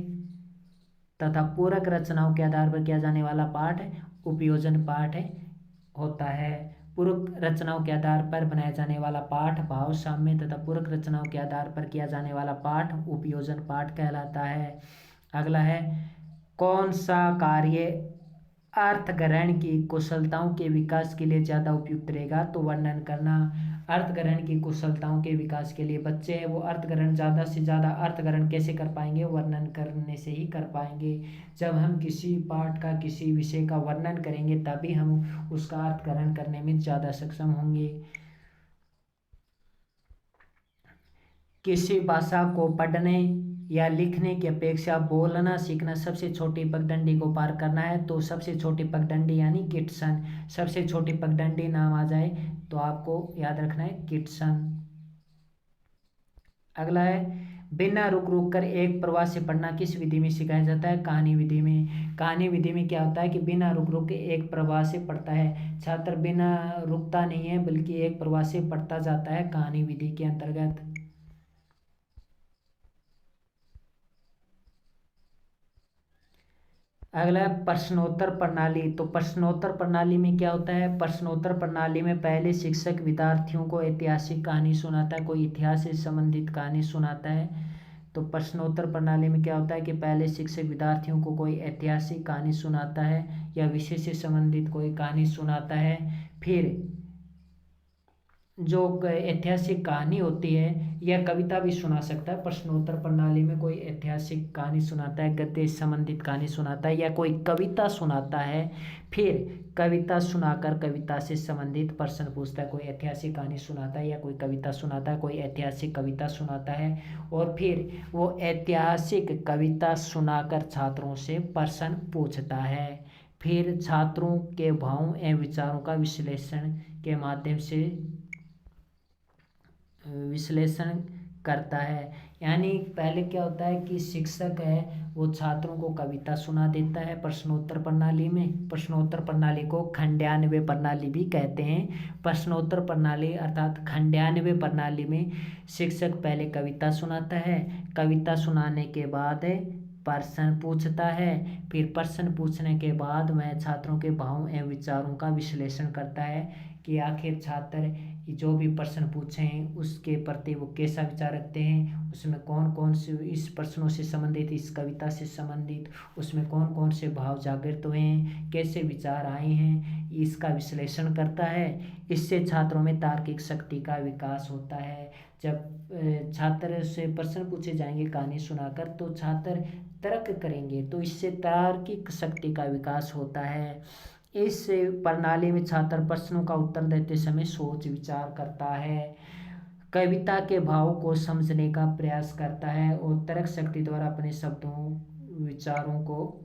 [SPEAKER 1] तथा पूरक रचनाओं के आधार पर किया जाने वाला पाठ उपयोजन पाठ होता है। पूरक रचनाओं के आधार पर बनाया जाने वाला पाठ भाव साम्य तथा पूरक रचनाओं के आधार पर किया जाने वाला पाठ उपयोजन पाठ कहलाता है। अगला है कौन सा कार्य अर्थ ग्रहण की कुशलताओं के विकास के लिए ज़्यादा उपयुक्त रहेगा? तो वर्णन करना। अर्थ ग्रहण की कुशलताओं के विकास के लिए बच्चे हैं वो अर्थ ग्रहण ज़्यादा से ज़्यादा अर्थ ग्रहण कैसे कर पाएंगे? वर्णन करने से ही कर पाएंगे। जब हम किसी पाठ का किसी विषय का वर्णन करेंगे तभी हम उसका अर्थ ग्रहण करने में ज़्यादा सक्षम होंगे। किसी भाषा को पढ़ने या लिखने की अपेक्षा बोलना सीखना सबसे छोटी पगडंडी को पार करना है। तो सबसे छोटी पगडंडी यानी किटसन, सबसे छोटी पगडंडी नाम आ जाए तो आपको याद रखना है किटसन। अगला है बिना रुक रुक कर एक प्रवाह से पढ़ना किस विधि में सिखाया जाता है? कहानी विधि में। कहानी विधि में क्या होता है कि बिना रुक रुक के एक प्रवाह से पढ़ता है छात्र, बिना रुकता नहीं है बल्कि एक प्रवाह से पढ़ता जाता है कहानी विधि के अंतर्गत। अगला है प्रश्नोत्तर प्रणाली। तो प्रश्नोत्तर प्रणाली में क्या होता है? प्रश्नोत्तर प्रणाली में पहले शिक्षक विद्यार्थियों को ऐतिहासिक कहानी सुनाता है, कोई इतिहास से संबंधित कहानी सुनाता है। तो प्रश्नोत्तर प्रणाली में क्या होता है कि पहले शिक्षक विद्यार्थियों को कोई ऐतिहासिक कहानी सुनाता है या विषय से संबंधित कोई कहानी सुनाता है। फिर जो ऐतिहासिक कहानी होती है या कविता भी सुना सकता है। प्रश्नोत्तर प्रणाली में कोई ऐतिहासिक कहानी सुनाता है, गद्य संबंधित कहानी सुनाता है या कोई कविता सुनाता है। फिर कविता सुनाकर कविता से संबंधित प्रश्न पूछता है, कोई ऐतिहासिक कहानी सुनाता है या कोई कविता सुनाता है, कोई ऐतिहासिक कविता सुनाता है और फिर वो ऐतिहासिक कविता सुनाकर छात्रों से प्रश्न पूछता है। फिर छात्रों के भावों एवं विचारों का विश्लेषण के माध्यम से विश्लेषण करता है। यानी पहले क्या होता है कि शिक्षक है वो छात्रों को कविता सुना देता है प्रश्नोत्तर प्रणाली में। प्रश्नोत्तर प्रणाली को खंड्यान्वय प्रणाली भी कहते हैं। प्रश्नोत्तर प्रणाली अर्थात खंड्यान्वय प्रणाली में शिक्षक पहले कविता सुनाता है, कविता सुनाने के बाद प्रश्न पूछता है, फिर प्रश्न पूछने के बाद वह छात्रों के भावों एवं विचारों का विश्लेषण करता है कि आखिर छात्र जो भी प्रश्न पूछे हैं उसके प्रति वो कैसा विचार रखते हैं, उसमें कौन कौन से इस प्रश्नों से संबंधित, इस कविता से संबंधित उसमें कौन कौन से भाव जागृत हुए हैं, कैसे विचार आए हैं, इसका विश्लेषण करता है। इससे छात्रों में तार्किक शक्ति का विकास होता है। जब छात्र से प्रश्न पूछे जाएंगे कहानी सुनाकर तो छात्र तर्क करेंगे, तो इससे तार्किक शक्ति का विकास होता है। इस प्रणाली में छात्र प्रश्नों का उत्तर देते समय सोच विचार करता है, कविता के भाव को समझने का प्रयास करता है और तर्क शक्ति द्वारा अपने शब्दों विचारों को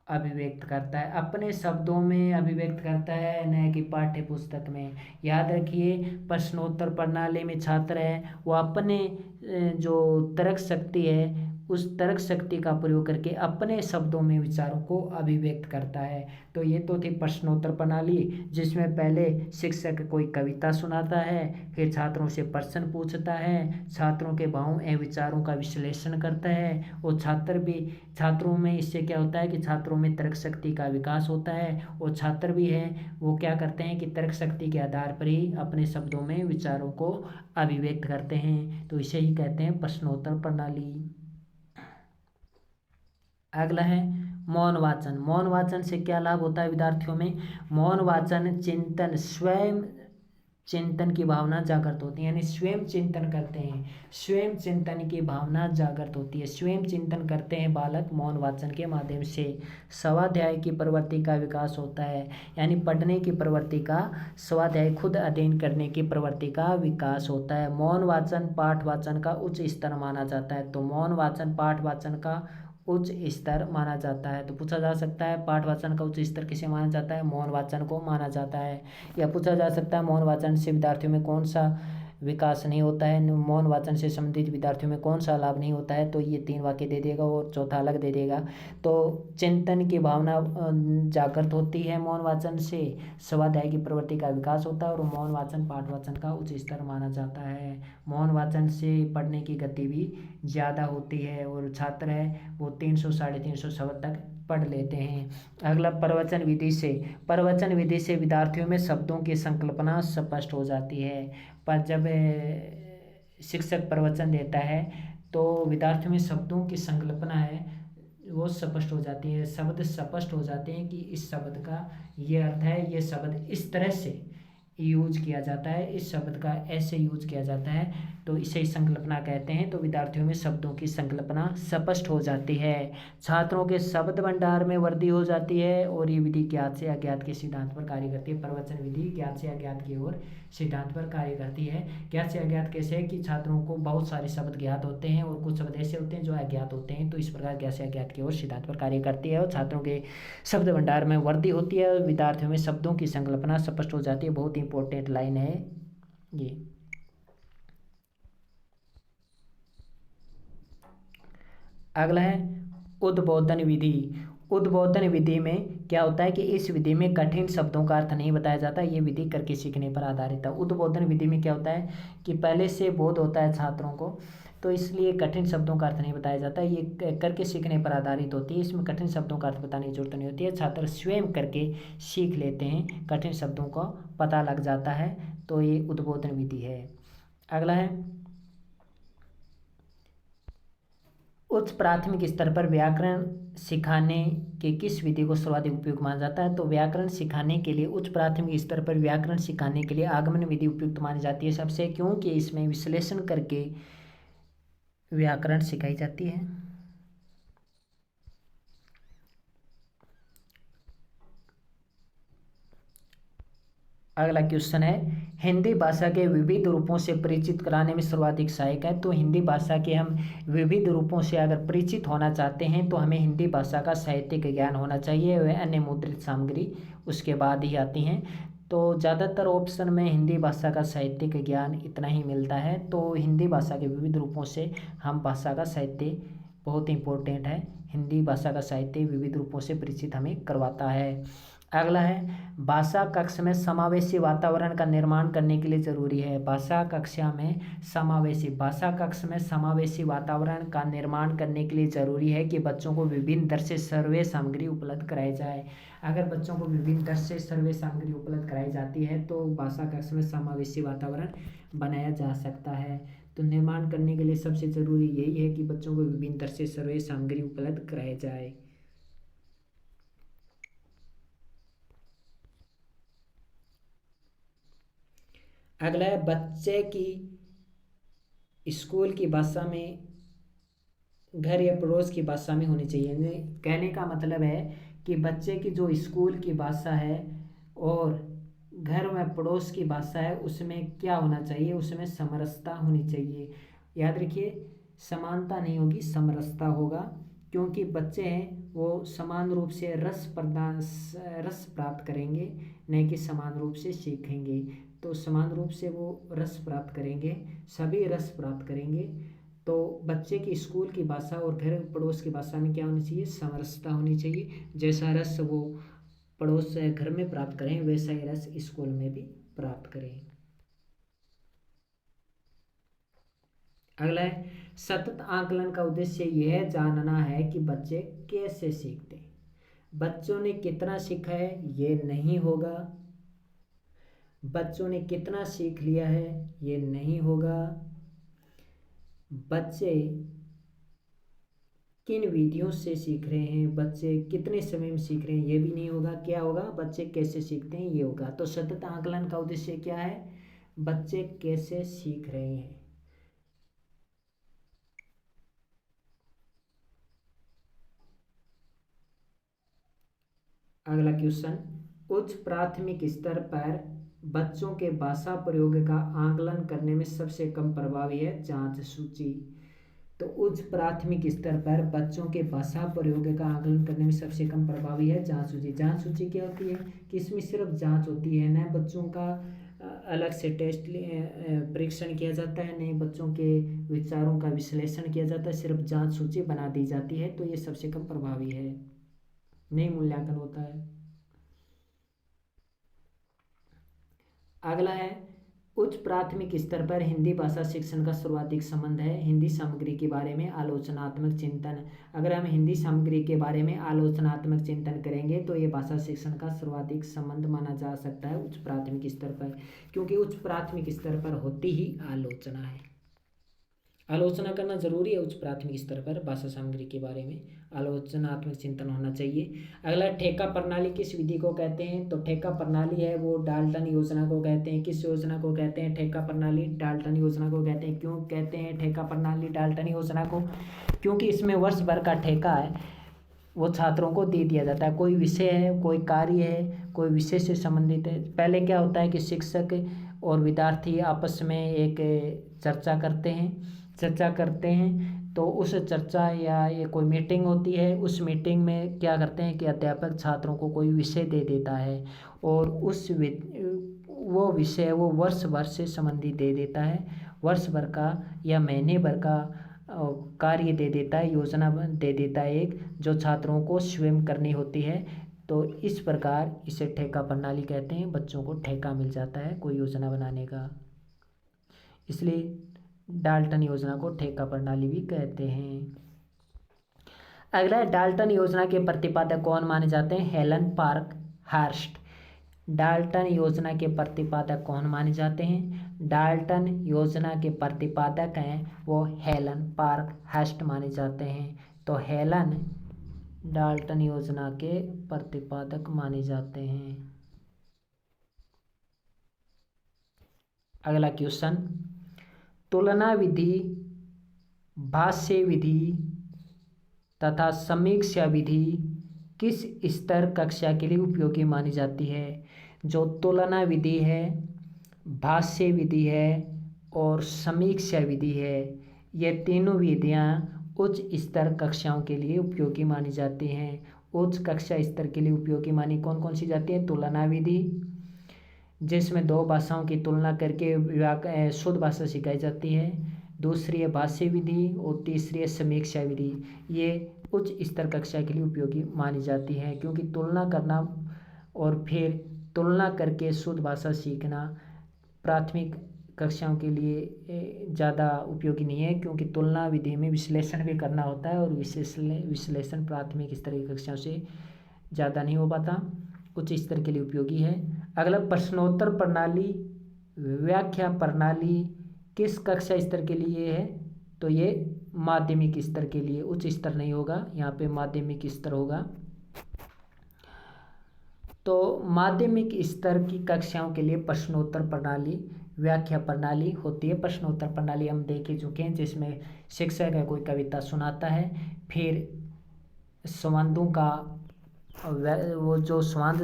[SPEAKER 1] अभिव्यक्त करता है, अपने शब्दों में अभिव्यक्त करता है, न कि पाठ्य पुस्तक में। याद रखिए, प्रश्नोत्तर प्रणाली में छात्र है वो अपने जो तर्क शक्ति है उस तर्क शक्ति का प्रयोग करके अपने शब्दों में विचारों को अभिव्यक्त करता है। तो ये तो थी प्रश्नोत्तर प्रणाली, जिसमें पहले शिक्षक कोई कविता सुनाता है, फिर छात्रों से प्रश्न पूछता है, छात्रों के भावों एवं विचारों का विश्लेषण करता है और छात्रों में इससे क्या होता है कि छात्रों में तर्क शक्ति का विकास होता है और छात्र भी हैं वो क्या करते हैं कि तर्क शक्ति के आधार पर ही अपने शब्दों में विचारों को अभिव्यक्त करते हैं। तो इसे ही कहते हैं प्रश्नोत्तर प्रणाली। अगला है मौन वाचन। मौन वाचन से क्या लाभ होता है विद्यार्थियों में? मौन वाचन चिंतन, स्वयं चिंतन की भावना जागृत होती है, यानी स्वयं चिंतन करते हैं, स्वयं चिंतन की भावना जागृत होती है, स्वयं चिंतन करते हैं बालक मौन वाचन के माध्यम से। स्वाध्याय की प्रवृत्ति का विकास होता है, यानी पढ़ने की प्रवृत्ति का, स्वाध्याय खुद अध्ययन करने की प्रवृत्ति का विकास होता है। मौन वाचन पाठ वाचन का उच्च स्तर माना जाता है, तो मौन वाचन पाठ वाचन का उच्च स्तर माना जाता है। तो पूछा जा सकता है पाठ वाचन का उच्च स्तर किसे माना जाता है? मौन वाचन को माना जाता है। या पूछा जा सकता है मौन वाचन से विद्यार्थियों में कौन सा विकास नहीं होता है, मौन वाचन से संबंधित विद्यार्थियों में कौन सा लाभ नहीं होता है? तो ये 3 वाक्य दे देगा और चौथा अलग दे देगा। तो चिंतन की भावना जागृत होती है मौन वाचन से, स्वाध्याय की प्रवृत्ति का विकास होता है और मौन वाचन पाठ वाचन का उच्च स्तर माना जाता है। मौन वाचन से पढ़ने की गति भी ज़्यादा होती है और छात्र है वो 300 350 शब्द तक पढ़ लेते हैं। अगला प्रवचन विधि से। प्रवचन विधि से विद्यार्थियों में शब्दों की संकल्पना स्पष्ट हो जाती है। पर जब शिक्षक प्रवचन देता है तो विद्यार्थियों में शब्दों की संकल्पना है वो स्पष्ट हो जाती है, शब्द स्पष्ट हो जाते हैं कि इस शब्द का ये अर्थ है, ये शब्द इस तरह से यूज किया जाता है, इस शब्द का ऐसे यूज किया जाता है, तो इसे संकल्पना कहते हैं। तो विद्यार्थियों में शब्दों की संकल्पना स्पष्ट हो जाती है, छात्रों के शब्द भंडार में वृद्धि हो जाती है और ये विधि ज्ञात से अज्ञात के सिद्धांत पर कार्य करती है। प्रवचन विधि ज्ञात से अज्ञात की ओर सिद्धांत पर कार्य करती है। ज्ञात से अज्ञात कैसे है कि छात्रों को बहुत सारे शब्द ज्ञात होते हैं और कुछ शब्द ऐसे होते हैं जो अज्ञात होते हैं, तो इस प्रकार ज्ञात से अज्ञात की ओर सिद्धांत पर कार्य करती है और छात्रों के शब्द भंडार में वृद्धि होती है और विद्यार्थियों में शब्दों की संकल्पना स्पष्ट हो जाती है। बहुत इंपॉर्टेंट लाइन है ये। अगला है उद्बोधन विधि। उद्बोधन विधि में क्या होता है कि इस विधि में कठिन शब्दों का अर्थ नहीं बताया जाता, ये विधि करके सीखने पर आधारित है। उद्बोधन विधि में क्या होता है कि पहले से बोध होता है छात्रों को, तो इसलिए कठिन शब्दों का अर्थ नहीं बताया जाता, ये करके सीखने पर आधारित होती है। इसमें कठिन शब्दों का अर्थ बताने की जरूरत नहीं होती है, छात्र स्वयं करके सीख लेते हैं, कठिन शब्दों का पता लग जाता है, तो ये उद्बोधन विधि है। अगला है उच्च प्राथमिक स्तर पर व्याकरण सिखाने के किस विधि को सर्वाधिक उपयुक्त माना जाता है? तो व्याकरण सिखाने के लिए उच्च प्राथमिक स्तर पर व्याकरण सिखाने के लिए आगमन विधि उपयुक्त मानी जाती है सबसे, क्योंकि इसमें विश्लेषण करके व्याकरण सिखाई जाती है। अगला क्वेश्चन है हिंदी भाषा के विविध रूपों से परिचित कराने में सर्वाधिक सहायक है। तो हिंदी भाषा के हम विविध रूपों से अगर परिचित होना चाहते हैं तो हमें हिंदी भाषा का साहित्यिक ज्ञान होना चाहिए, वह अन्य मुद्रित सामग्री उसके बाद ही आती हैं। तो ज़्यादातर ऑप्शन में हिंदी भाषा का साहित्यिक ज्ञान इतना ही मिलता है। तो हिंदी भाषा के विविध रूपों से हम भाषा का साहित्य बहुत इंपॉर्टेंट है, हिंदी भाषा का साहित्य विविध रूपों से परिचित हमें करवाता है। अगला है भाषा कक्ष में समावेशी वातावरण का निर्माण करने के लिए जरूरी है। भाषा कक्षा में समावेशी, भाषा कक्ष में समावेशी वातावरण का निर्माण करने के लिए जरूरी है कि बच्चों को विभिन्न दर से सर्वे सामग्री उपलब्ध कराई जाए। अगर बच्चों को विभिन्न दर से सर्वे सामग्री उपलब्ध कराई जाती है तो भाषा कक्ष में समावेशी वातावरण बनाया जा सकता है। तो निर्माण करने के लिए सबसे जरूरी यही है कि बच्चों को विभिन्न दर से सर्वे सामग्री उपलब्ध कराई जाए। अगला है बच्चे की स्कूल की भाषा में, घर या पड़ोस की भाषा में होनी चाहिए। कहने का मतलब है कि बच्चे की जो स्कूल की भाषा है और घर में पड़ोस की भाषा है उसमें क्या होना चाहिए, उसमें समरसता होनी चाहिए। याद रखिए, समानता नहीं होगी, समरसता होगा, क्योंकि बच्चे हैं वो समान रूप से रस प्राप्त करेंगे, नहीं कि समान रूप से सीखेंगे। तो समान रूप से वो रस प्राप्त करेंगे, सभी रस प्राप्त करेंगे। तो बच्चे की स्कूल की भाषा और घर पड़ोस की भाषा में क्या होनी चाहिए, समरसता होनी चाहिए। जैसा रस वो पड़ोस घर में प्राप्त करें वैसा ही रस स्कूल में भी प्राप्त करें। अगला है, सतत आकलन का उद्देश्य यह जानना है कि बच्चे कैसे सीखते हैं। बच्चों ने कितना सीखा है ये नहीं होगा, बच्चों ने कितना सीख लिया है ये नहीं होगा, बच्चे किन विधियों से सीख रहे हैं, बच्चे कितने समय में सीख रहे हैं ये भी नहीं होगा। क्या होगा, बच्चे कैसे सीखते हैं ये होगा। तो सतत आकलन का उद्देश्य क्या है, बच्चे कैसे सीख रहे हैं। अगला क्वेश्चन, उच्च प्राथमिक स्तर पर बच्चों के भाषा प्रयोग का आकलन करने में सबसे कम प्रभावी है जांच सूची। तो उच्च प्राथमिक स्तर पर बच्चों के भाषा प्रयोग का आकलन करने में सबसे कम प्रभावी है जांच सूची। जांच सूची क्या होती है कि इसमें सिर्फ जांच होती है, न बच्चों का अलग से टेस्ट परीक्षण किया जाता है, नहीं बच्चों के विचारों का विश्लेषण किया जाता है, सिर्फ जांच सूची बना दी जाती है। तो ये सबसे कम प्रभावी है, नहीं मूल्यांकन होता है। अगला है, उच्च प्राथमिक स्तर पर हिंदी भाषा शिक्षण का सर्वाधिक संबंध है हिंदी सामग्री के बारे में आलोचनात्मक चिंतन। अगर हम हिंदी सामग्री के बारे में आलोचनात्मक चिंतन करेंगे तो ये भाषा शिक्षण का सर्वाधिक संबंध माना जा सकता है उच्च प्राथमिक स्तर पर, क्योंकि उच्च प्राथमिक स्तर पर होती ही आलोचना है। आलोचना करना जरूरी है उच्च प्राथमिक स्तर पर, भाषा सामग्री के बारे में आलोचनात्मक चिंतन होना चाहिए। अगला, ठेका प्रणाली किस विधि को कहते हैं। तो ठेका प्रणाली है वो डाल्टन योजना को कहते हैं। किस योजना को कहते हैं, ठेका प्रणाली डाल्टन योजना को कहते हैं। क्यों कहते हैं ठेका प्रणाली डाल्टन योजना को, क्योंकि इसमें वर्ष भर का ठेका है वो छात्रों को दे दिया जाता है। कोई विषय है, कोई कार्य है, कोई विषय से संबंधित है। पहले क्या होता है कि शिक्षक और विद्यार्थी आपस में एक चर्चा करते हैं। तो उस चर्चा या ये कोई मीटिंग होती है, उस मीटिंग में क्या करते हैं कि अध्यापक छात्रों को कोई विषय दे देता है और वो विषय वो वर्ष भर से संबंधित दे देता है, वर्ष भर का या महीने भर का कार्य दे देता है, योजना दे देता है एक, जो छात्रों को स्वयं करनी होती है। तो इस प्रकार इसे ठेका प्रणाली कहते हैं, बच्चों को ठेका मिल जाता है कोई योजना बनाने का, इसलिए डाल्टन योजना को ठेका प्रणाली भी कहते हैं। अगला है, डाल्टन योजना के प्रतिपादक कौन माने जाते हैं, हेलन पार्क हार्स्ट। डाल्टन योजना के प्रतिपादक कौन माने जाते हैं, डाल्टन योजना के प्रतिपादक हैं वो हेलन पार्क हार्स्ट माने जाते हैं। तो हेलन डाल्टन योजना के प्रतिपादक माने जाते हैं। अगला क्वेश्चन, तुलना विधि, भाष्य विधि तथा समीक्षा विधि किस स्तर कक्षा के लिए उपयोगी मानी जाती है। जो तुलना विधि है, भाष्य विधि है और समीक्षा विधि है, ये तीनों विधियां उच्च स्तर कक्षाओं के लिए उपयोगी मानी जाती हैं। उच्च कक्षा स्तर के लिए उपयोगी मानी कौन कौन सी जाती है, तुलना विधि जिसमें दो भाषाओं की तुलना करके शुद्ध भाषा सिखाई जाती है, दूसरी है भाष्य विधि और तीसरी है समीक्षा विधि। ये उच्च स्तर कक्षा के लिए उपयोगी मानी जाती है, क्योंकि तुलना करना और फिर तुलना करके शुद्ध भाषा सीखना प्राथमिक कक्षाओं के लिए ज़्यादा उपयोगी नहीं है, क्योंकि तुलना विधि में विश्लेषण भी करना होता है और विश्लेषण प्राथमिक स्तर की कक्षाओं से ज़्यादा नहीं हो पाता, उच्च स्तर के लिए उपयोगी है। अगला, प्रश्नोत्तर प्रणाली, व्याख्या प्रणाली किस कक्षा स्तर के लिए है। तो ये माध्यमिक स्तर के लिए, उच्च स्तर नहीं होगा, यहाँ पे माध्यमिक स्तर होगा। तो माध्यमिक स्तर की कक्षाओं के लिए प्रश्नोत्तर प्रणाली व्याख्या प्रणाली होती है। प्रश्नोत्तर प्रणाली हम देख ही चुके हैं, जिसमें शिक्षक है कोई कविता सुनाता है, फिर संवादों का वो जो संवाद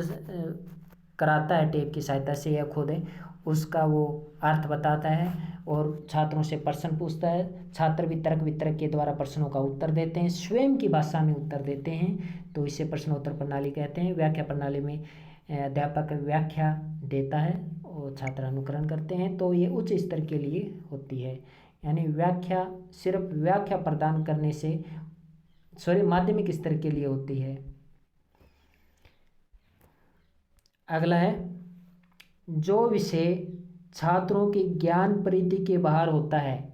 [SPEAKER 1] कराता है टेप की सहायता से या खुद है, उसका वो अर्थ बताता है और छात्रों से प्रश्न पूछता है। छात्र वितरक वितरक के द्वारा प्रश्नों का उत्तर देते हैं, स्वयं की भाषा में उत्तर देते हैं, तो इसे प्रश्नोत्तर प्रणाली कहते हैं। व्याख्या प्रणाली में अध्यापक व्याख्या देता है और छात्र अनुकरण करते हैं, तो ये उच्च स्तर के लिए होती है। यानी व्याख्या सिर्फ व्याख्या प्रदान करने से माध्यमिक स्तर के लिए होती है। अगला है, जो विषय छात्रों की ज्ञान परिधि के बाहर होता है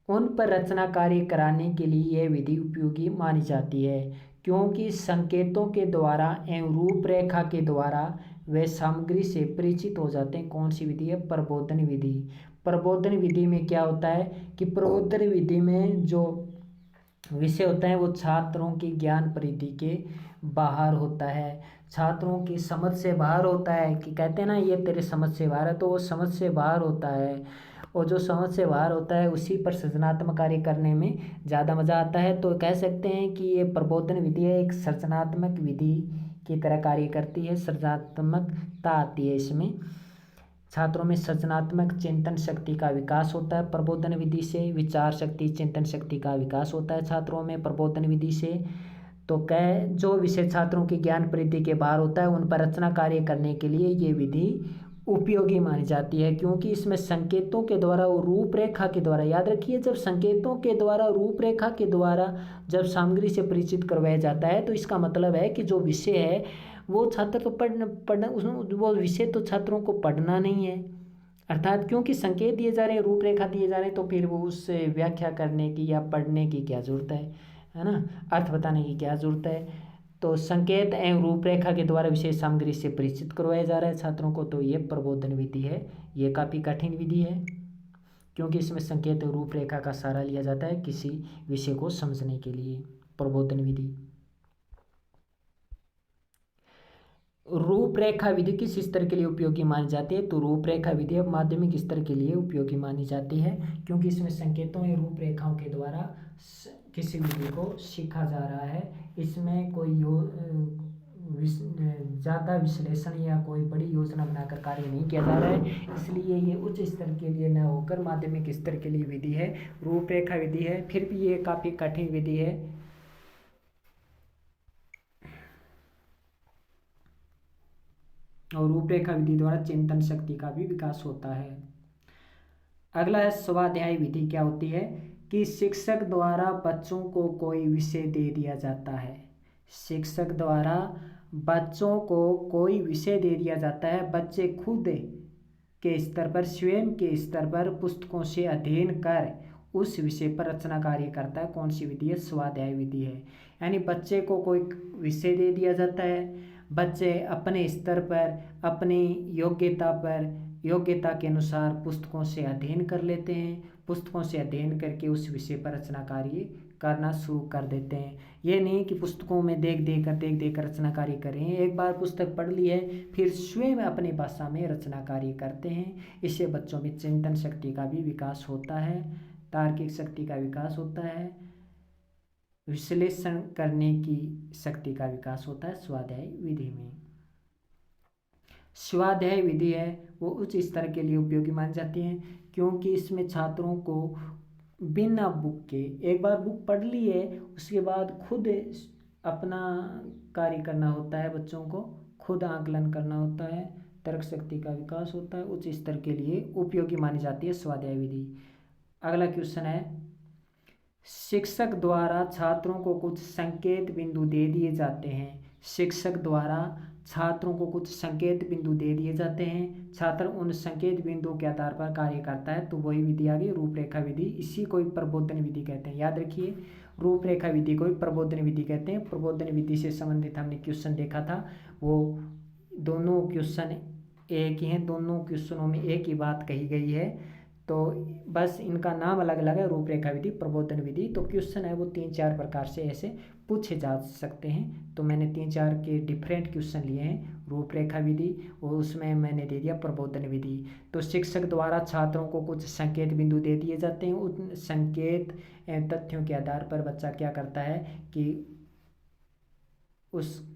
[SPEAKER 1] उन पर रचना कार्य कराने के लिए यह विधि उपयोगी मानी जाती है, क्योंकि संकेतों के द्वारा एवं रूपरेखा के द्वारा वे सामग्री से परिचित हो जाते हैं। कौन सी विधि है? प्रबोधन विधि। प्रबोधन विधि में क्या होता है कि प्रबोधन विधि में जो विषय होता है वो छात्रों की ज्ञान परिधि के बाहर होता है, छात्रों की समझ से बाहर होता है। कि कहते हैं ना ये तेरे समझ से बाहर है, तो वो समझ से बाहर होता है, और जो समझ से बाहर होता है उसी पर सृजनात्मक कार्य करने में ज़्यादा मज़ा आता है। तो कह सकते हैं कि ये प्रबोधन विधि है, एक सृजनात्मक विधि की तरह कार्य करती है, सृजनात्मकता आती है इसमें। छात्रों में सृजनात्मक चिंतन शक्ति का विकास होता है प्रबोधन विधि से, विचार शक्ति चिंतन शक्ति का विकास होता है छात्रों में प्रबोधन विधि से। तो जो विषय छात्रों की ज्ञान परिधि के बाहर होता है उन पर रचना कार्य करने के लिए ये विधि उपयोगी मानी जाती है, क्योंकि इसमें संकेतों के द्वारा और रूपरेखा के द्वारा, याद रखिए जब संकेतों के द्वारा रूपरेखा के द्वारा जब सामग्री से परिचित करवाया जाता है तो इसका मतलब है कि जो विषय है वो छात्र तो पढ़ना वो विषय तो छात्रों को पढ़ना नहीं है, अर्थात क्योंकि संकेत दिए जा रहे हैं, रूपरेखा दिए जा रहे हैं, तो फिर वो उससे व्याख्या करने की या पढ़ने की क्या जरूरत है ना, अर्थ बताने की क्या जरूरत है। तो संकेत एवं रूपरेखा के द्वारा विशेष सामग्री से परिचित करवाया जा रहा है छात्रों को, तो ये प्रबोधन विधि है। ये काफ़ी कठिन विधि है क्योंकि इसमें संकेत और रूपरेखा का सहारा लिया जाता है किसी विषय को समझने के लिए। प्रबोधन विधि। रूपरेखा विधि किस स्तर के लिए उपयोगी मानी जाती है? तो रूपरेखा विधि माध्यमिक स्तर के लिए उपयोगी मानी जाती है, क्योंकि इसमें संकेतों या रूपरेखाओं के द्वारा किसी विधि को सीखा जा रहा है। इसमें कोई ज़्यादा विश्लेषण या कोई बड़ी योजना बनाकर कार्य नहीं किया जा रहा है, इसलिए ये उच्च स्तर के लिए न होकर माध्यमिक स्तर के लिए विधि है, रूपरेखा विधि है। फिर भी ये काफ़ी कठिन विधि है। और रूपरेखा विधि द्वारा चिंतन शक्ति का भी विकास होता है। अगला है स्वाध्याय विधि। क्या होती है कि शिक्षक द्वारा बच्चों को कोई विषय दे दिया जाता है, शिक्षक द्वारा बच्चों को कोई विषय दे दिया जाता है, बच्चे खुद के स्तर पर स्वयं के स्तर पर पुस्तकों से अध्ययन कर उस विषय पर रचना कार्य करता है। कौन सी विधि है? स्वाध्याय विधि है। यानी बच्चे को कोई विषय दे दिया जाता है, बच्चे अपने स्तर पर अपनी योग्यता के अनुसार पुस्तकों से अध्ययन कर लेते हैं, पुस्तकों से अध्ययन करके उस विषय पर रचना कार्य करना शुरू कर देते हैं। ये नहीं कि पुस्तकों में देख देख कर रचना कार्य करें, एक बार पुस्तक पढ़ ली है फिर स्वयं अपनी भाषा में रचना कार्य करते हैं। इससे बच्चों में चिंतन शक्ति का भी विकास होता है, तार्किक शक्ति का विकास होता है, विश्लेषण करने की शक्ति का विकास होता है स्वाध्याय विधि में। स्वाध्याय विधि है वो उच्च स्तर के लिए उपयोगी मानी जाती है, क्योंकि इसमें छात्रों को बिना बुक के, एक बार बुक पढ़ ली है उसके बाद खुद अपना कार्य करना होता है, बच्चों को खुद आकलन करना होता है, तर्क शक्ति का विकास होता है, उच्च स्तर के लिए उपयोगी मानी जाती है स्वाध्याय विधि। अगला क्वेश्चन है, शिक्षक द्वारा छात्रों को कुछ संकेत बिंदु दे दिए जाते हैं, शिक्षक द्वारा छात्रों को कुछ संकेत बिंदु दे दिए जाते हैं, छात्र उन संकेत बिंदुओं के आधार पर कार्य करता है, तो वही विधि आ गई रूपरेखा विधि। इसी को प्रबोधन विधि कहते हैं, याद रखिए रूपरेखा विधि को प्रबोधन विधि कहते हैं। प्रबोधन विधि से संबंधित हमने क्वेश्चन देखा था, वो दोनों क्वेश्चन एक ही हैं, दोनों क्वेश्चनों में एक ही बात कही गई है, तो बस इनका नाम अलग अलग है, रूपरेखा विधि प्रबोधन विधि। तो क्वेश्चन है वो 3-4 प्रकार से ऐसे पूछे जा सकते हैं। तो मैंने 3-4 के डिफरेंट क्वेश्चन लिए हैं। रूपरेखा विधि और उसमें मैंने दे दिया प्रबोधन विधि। तो शिक्षक द्वारा छात्रों को कुछ संकेत बिंदु दे दिए जाते हैं, उन संकेत तथ्यों के आधार पर बच्चा क्या करता है कि उस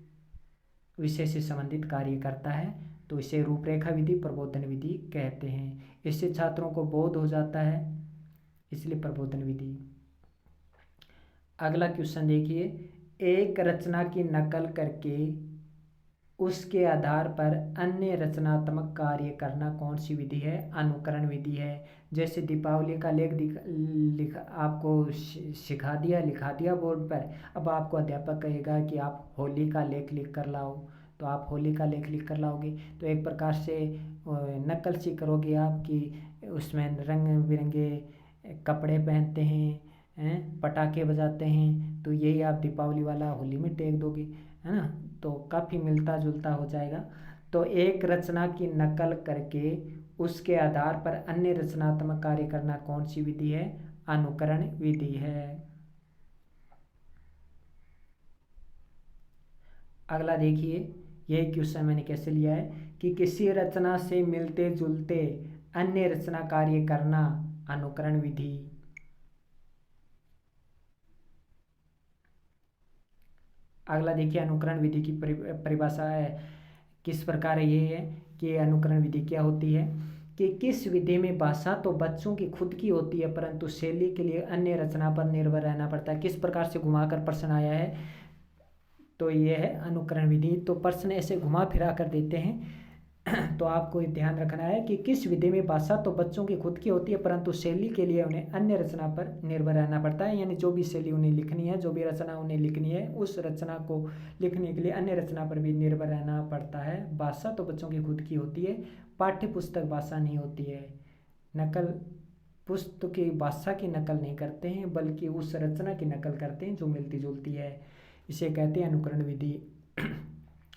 [SPEAKER 1] विषय से संबंधित कार्य करता है। तो इसे रूपरेखा विधि प्रबोधन विधि कहते हैं। इससे छात्रों को बोध हो जाता है, इसलिए प्रबोधन विधि। अगला क्वेश्चन देखिए, एक रचना की नकल करके उसके आधार पर अन्य रचनात्मक कार्य करना कौन सी विधि है? अनुकरण विधि है। जैसे दीपावली का लेख आपको सिखा दिया, लिखा दिया बोर्ड पर। अब आपको अध्यापक कहेगा कि आप होली का लेख लिख कर लाओ, तो आप होली का लेख लिख कर लाओगे। तो एक प्रकार से नकल सी करोगे आप कि उसमें रंग बिरंगे कपड़े पहनते हैं, पटाखे बजाते हैं, तो यही आप दीपावली वाला होली में टेक दोगे, है ना। तो काफ़ी मिलता जुलता हो जाएगा। तो एक रचना की नकल करके उसके आधार पर अन्य रचनात्मक कार्य करना कौन सी विधि है? अनुकरण विधि है। अगला देखिए, यही क्वेश्चन मैंने कैसे लिया है कि किसी रचना से मिलते जुलते अन्य रचना कार्य करना अनुकरण विधि। अगला देखिए, अनुकरण विधि की परिभाषा है किस प्रकार ये है कि अनुकरण विधि क्या होती है कि किस विधि में भाषा तो बच्चों की खुद की होती है परंतु शैली के लिए अन्य रचना पर निर्भर रहना पड़ता है। किस प्रकार से घुमाकर प्रश्न आया है, तो ये है अनुकरण विधि। तो प्रश्न ऐसे घुमा फिरा कर देते हैं तो आपको ध्यान रखना है कि किस विधि में भाषा तो बच्चों की खुद की होती है परंतु शैली के लिए उन्हें अन्य रचना पर निर्भर रहना पड़ता है। यानी जो भी शैली उन्हें लिखनी है, जो भी रचना उन्हें लिखनी है, उस रचना को लिखने के लिए अन्य रचना पर भी निर्भर रहना पड़ता है। भाषा तो बच्चों की खुद की होती है, पाठ्य पुस्तक भाषा नहीं होती है। नकल पुस्तक की भाषा की नकल नहीं करते हैं बल्कि उस रचना की नकल करते हैं जो मिलती जुलती है। इसे कहते हैं अनुकरण विधि।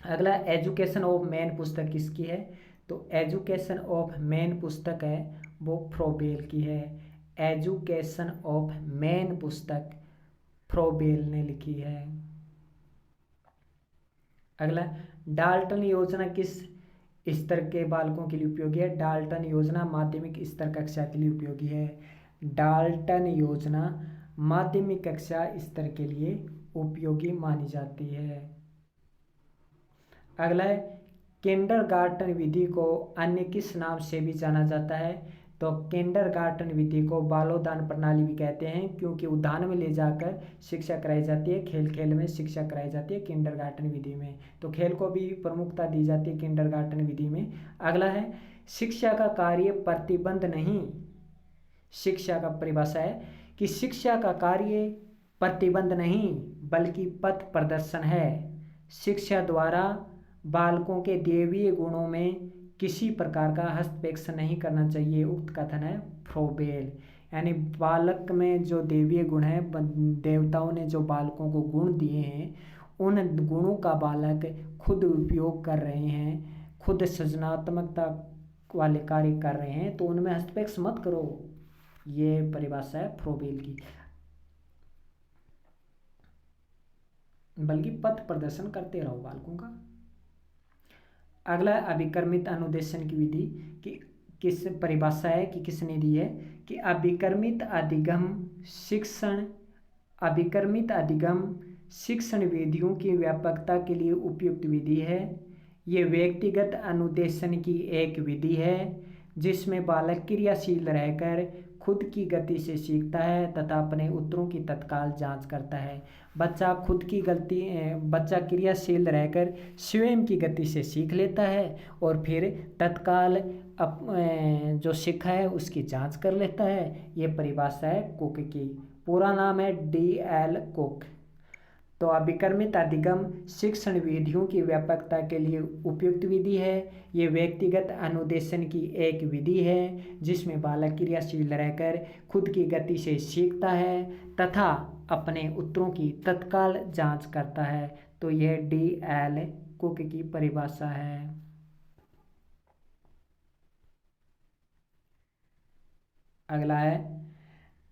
[SPEAKER 1] अगला एजुकेशन ऑफ मैन पुस्तक किसकी है? तो एजुकेशन ऑफ मैन पुस्तक है वो फ्रोबेल की है। एजुकेशन ऑफ मैन पुस्तक फ्रोबेल ने लिखी है। अगला, डाल्टन योजना किस स्तर के बालकों के लिए उपयोगी है? डाल्टन योजना माध्यमिक स्तर कक्षा के लिए उपयोगी है। डाल्टन योजना माध्यमिक कक्षा स्तर के लिए उपयोगी मानी जाती है। अगला है, किंडरगार्टन विधि को अन्य किस नाम से भी जाना जाता है? तो किंडरगार्टन विधि को बालोदान प्रणाली भी कहते हैं क्योंकि उद्यान में ले जाकर शिक्षा कराई जाती है, खेल खेल में शिक्षा कराई जाती है किंडरगार्टन विधि में। तो खेल को भी प्रमुखता दी जाती है किंडरगार्टन विधि में। अगला है, शिक्षा का कार्य प्रतिबंध नहीं। शिक्षा का परिभाषा है कि शिक्षा का कार्य प्रतिबंध नहीं बल्कि पथ प्रदर्शन है। शिक्षा द्वारा बालकों के दैवीय गुणों में किसी प्रकार का हस्तक्षेप नहीं करना चाहिए, उक्त कथन है फ्रोबेल। यानी बालक में जो दैवीय गुण है, देवताओं ने जो बालकों को गुण दिए हैं, उन गुणों का बालक खुद उपयोग कर रहे हैं, खुद सृजनात्मकता वाले कार्य कर रहे हैं, तो उनमें हस्तक्षेप मत करो। ये परिभाषा है फ्रोबेल की, बल्कि पथ प्रदर्शन करते रहो बालकों का। अगला, अभिकर्मित अनुदेशन की विधि की किस परिभाषा है कि किसने दी है कि अभिकर्मित अधिगम शिक्षण विधियों की व्यापकता के लिए उपयुक्त विधि है। ये व्यक्तिगत अनुदेशन की एक विधि है जिसमें बालक क्रियाशील रहकर खुद की गति से सीखता है तथा अपने उत्तरों की तत्काल जांच करता है। बच्चा क्रियाशील रहकर स्वयं की गति से सीख लेता है और फिर तत्काल जो सीखा है उसकी जांच कर लेता है। ये परिभाषा है कुक की, पूरा नाम है D.L. कुक। तो अभिकर्मित अधिगम शिक्षण विधियों की व्यापकता के लिए उपयुक्त विधि है। ये व्यक्तिगत अनुदेशन की एक विधि है जिसमें बालक क्रियाशील रहकर खुद की गति से सीखता है तथा अपने उत्तरों की तत्काल जांच करता है। तो यह D.L. कुक की परिभाषा है। अगला है,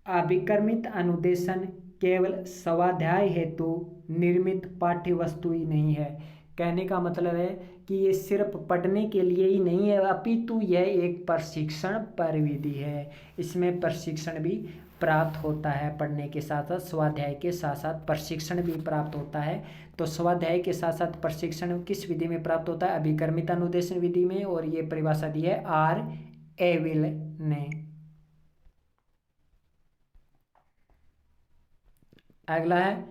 [SPEAKER 1] अभिकर्मित अनुदेशन केवल स्वाध्याय हेतु निर्मित पाठ्य वस्तु ही नहीं है। कहने का मतलब है कि ये सिर्फ पढ़ने के लिए ही नहीं है, अपितु यह एक प्रशिक्षण प्रविधि है। इसमें प्रशिक्षण भी प्राप्त होता है, पढ़ने के साथ साथ स्वाध्याय के साथ साथ प्रशिक्षण भी प्राप्त होता है। तो स्वाध्याय के साथ साथ प्रशिक्षण किस विधि में प्राप्त होता है? अभिकर्मित अनुदेशन विधि में, और ये परिभाषा दी है आर एविल ने। अगला है,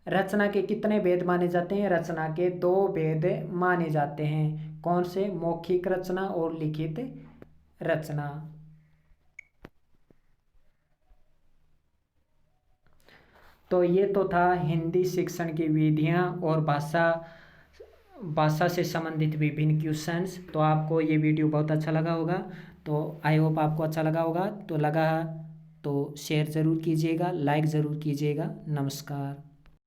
[SPEAKER 1] रचना के कितने भेद माने जाते हैं? रचना के 2 भेद माने जाते हैं। कौन से? मौखिक रचना और लिखित रचना। तो ये तो था हिंदी शिक्षण की विधियां और भाषा से संबंधित विभिन्न क्वेश्चंस। तो आपको ये वीडियो बहुत अच्छा लगा होगा, तो आई होप आपको अच्छा लगा होगा। तो लगा तो शेयर ज़रूर कीजिएगा, लाइक ज़रूर कीजिएगा। नमस्कार।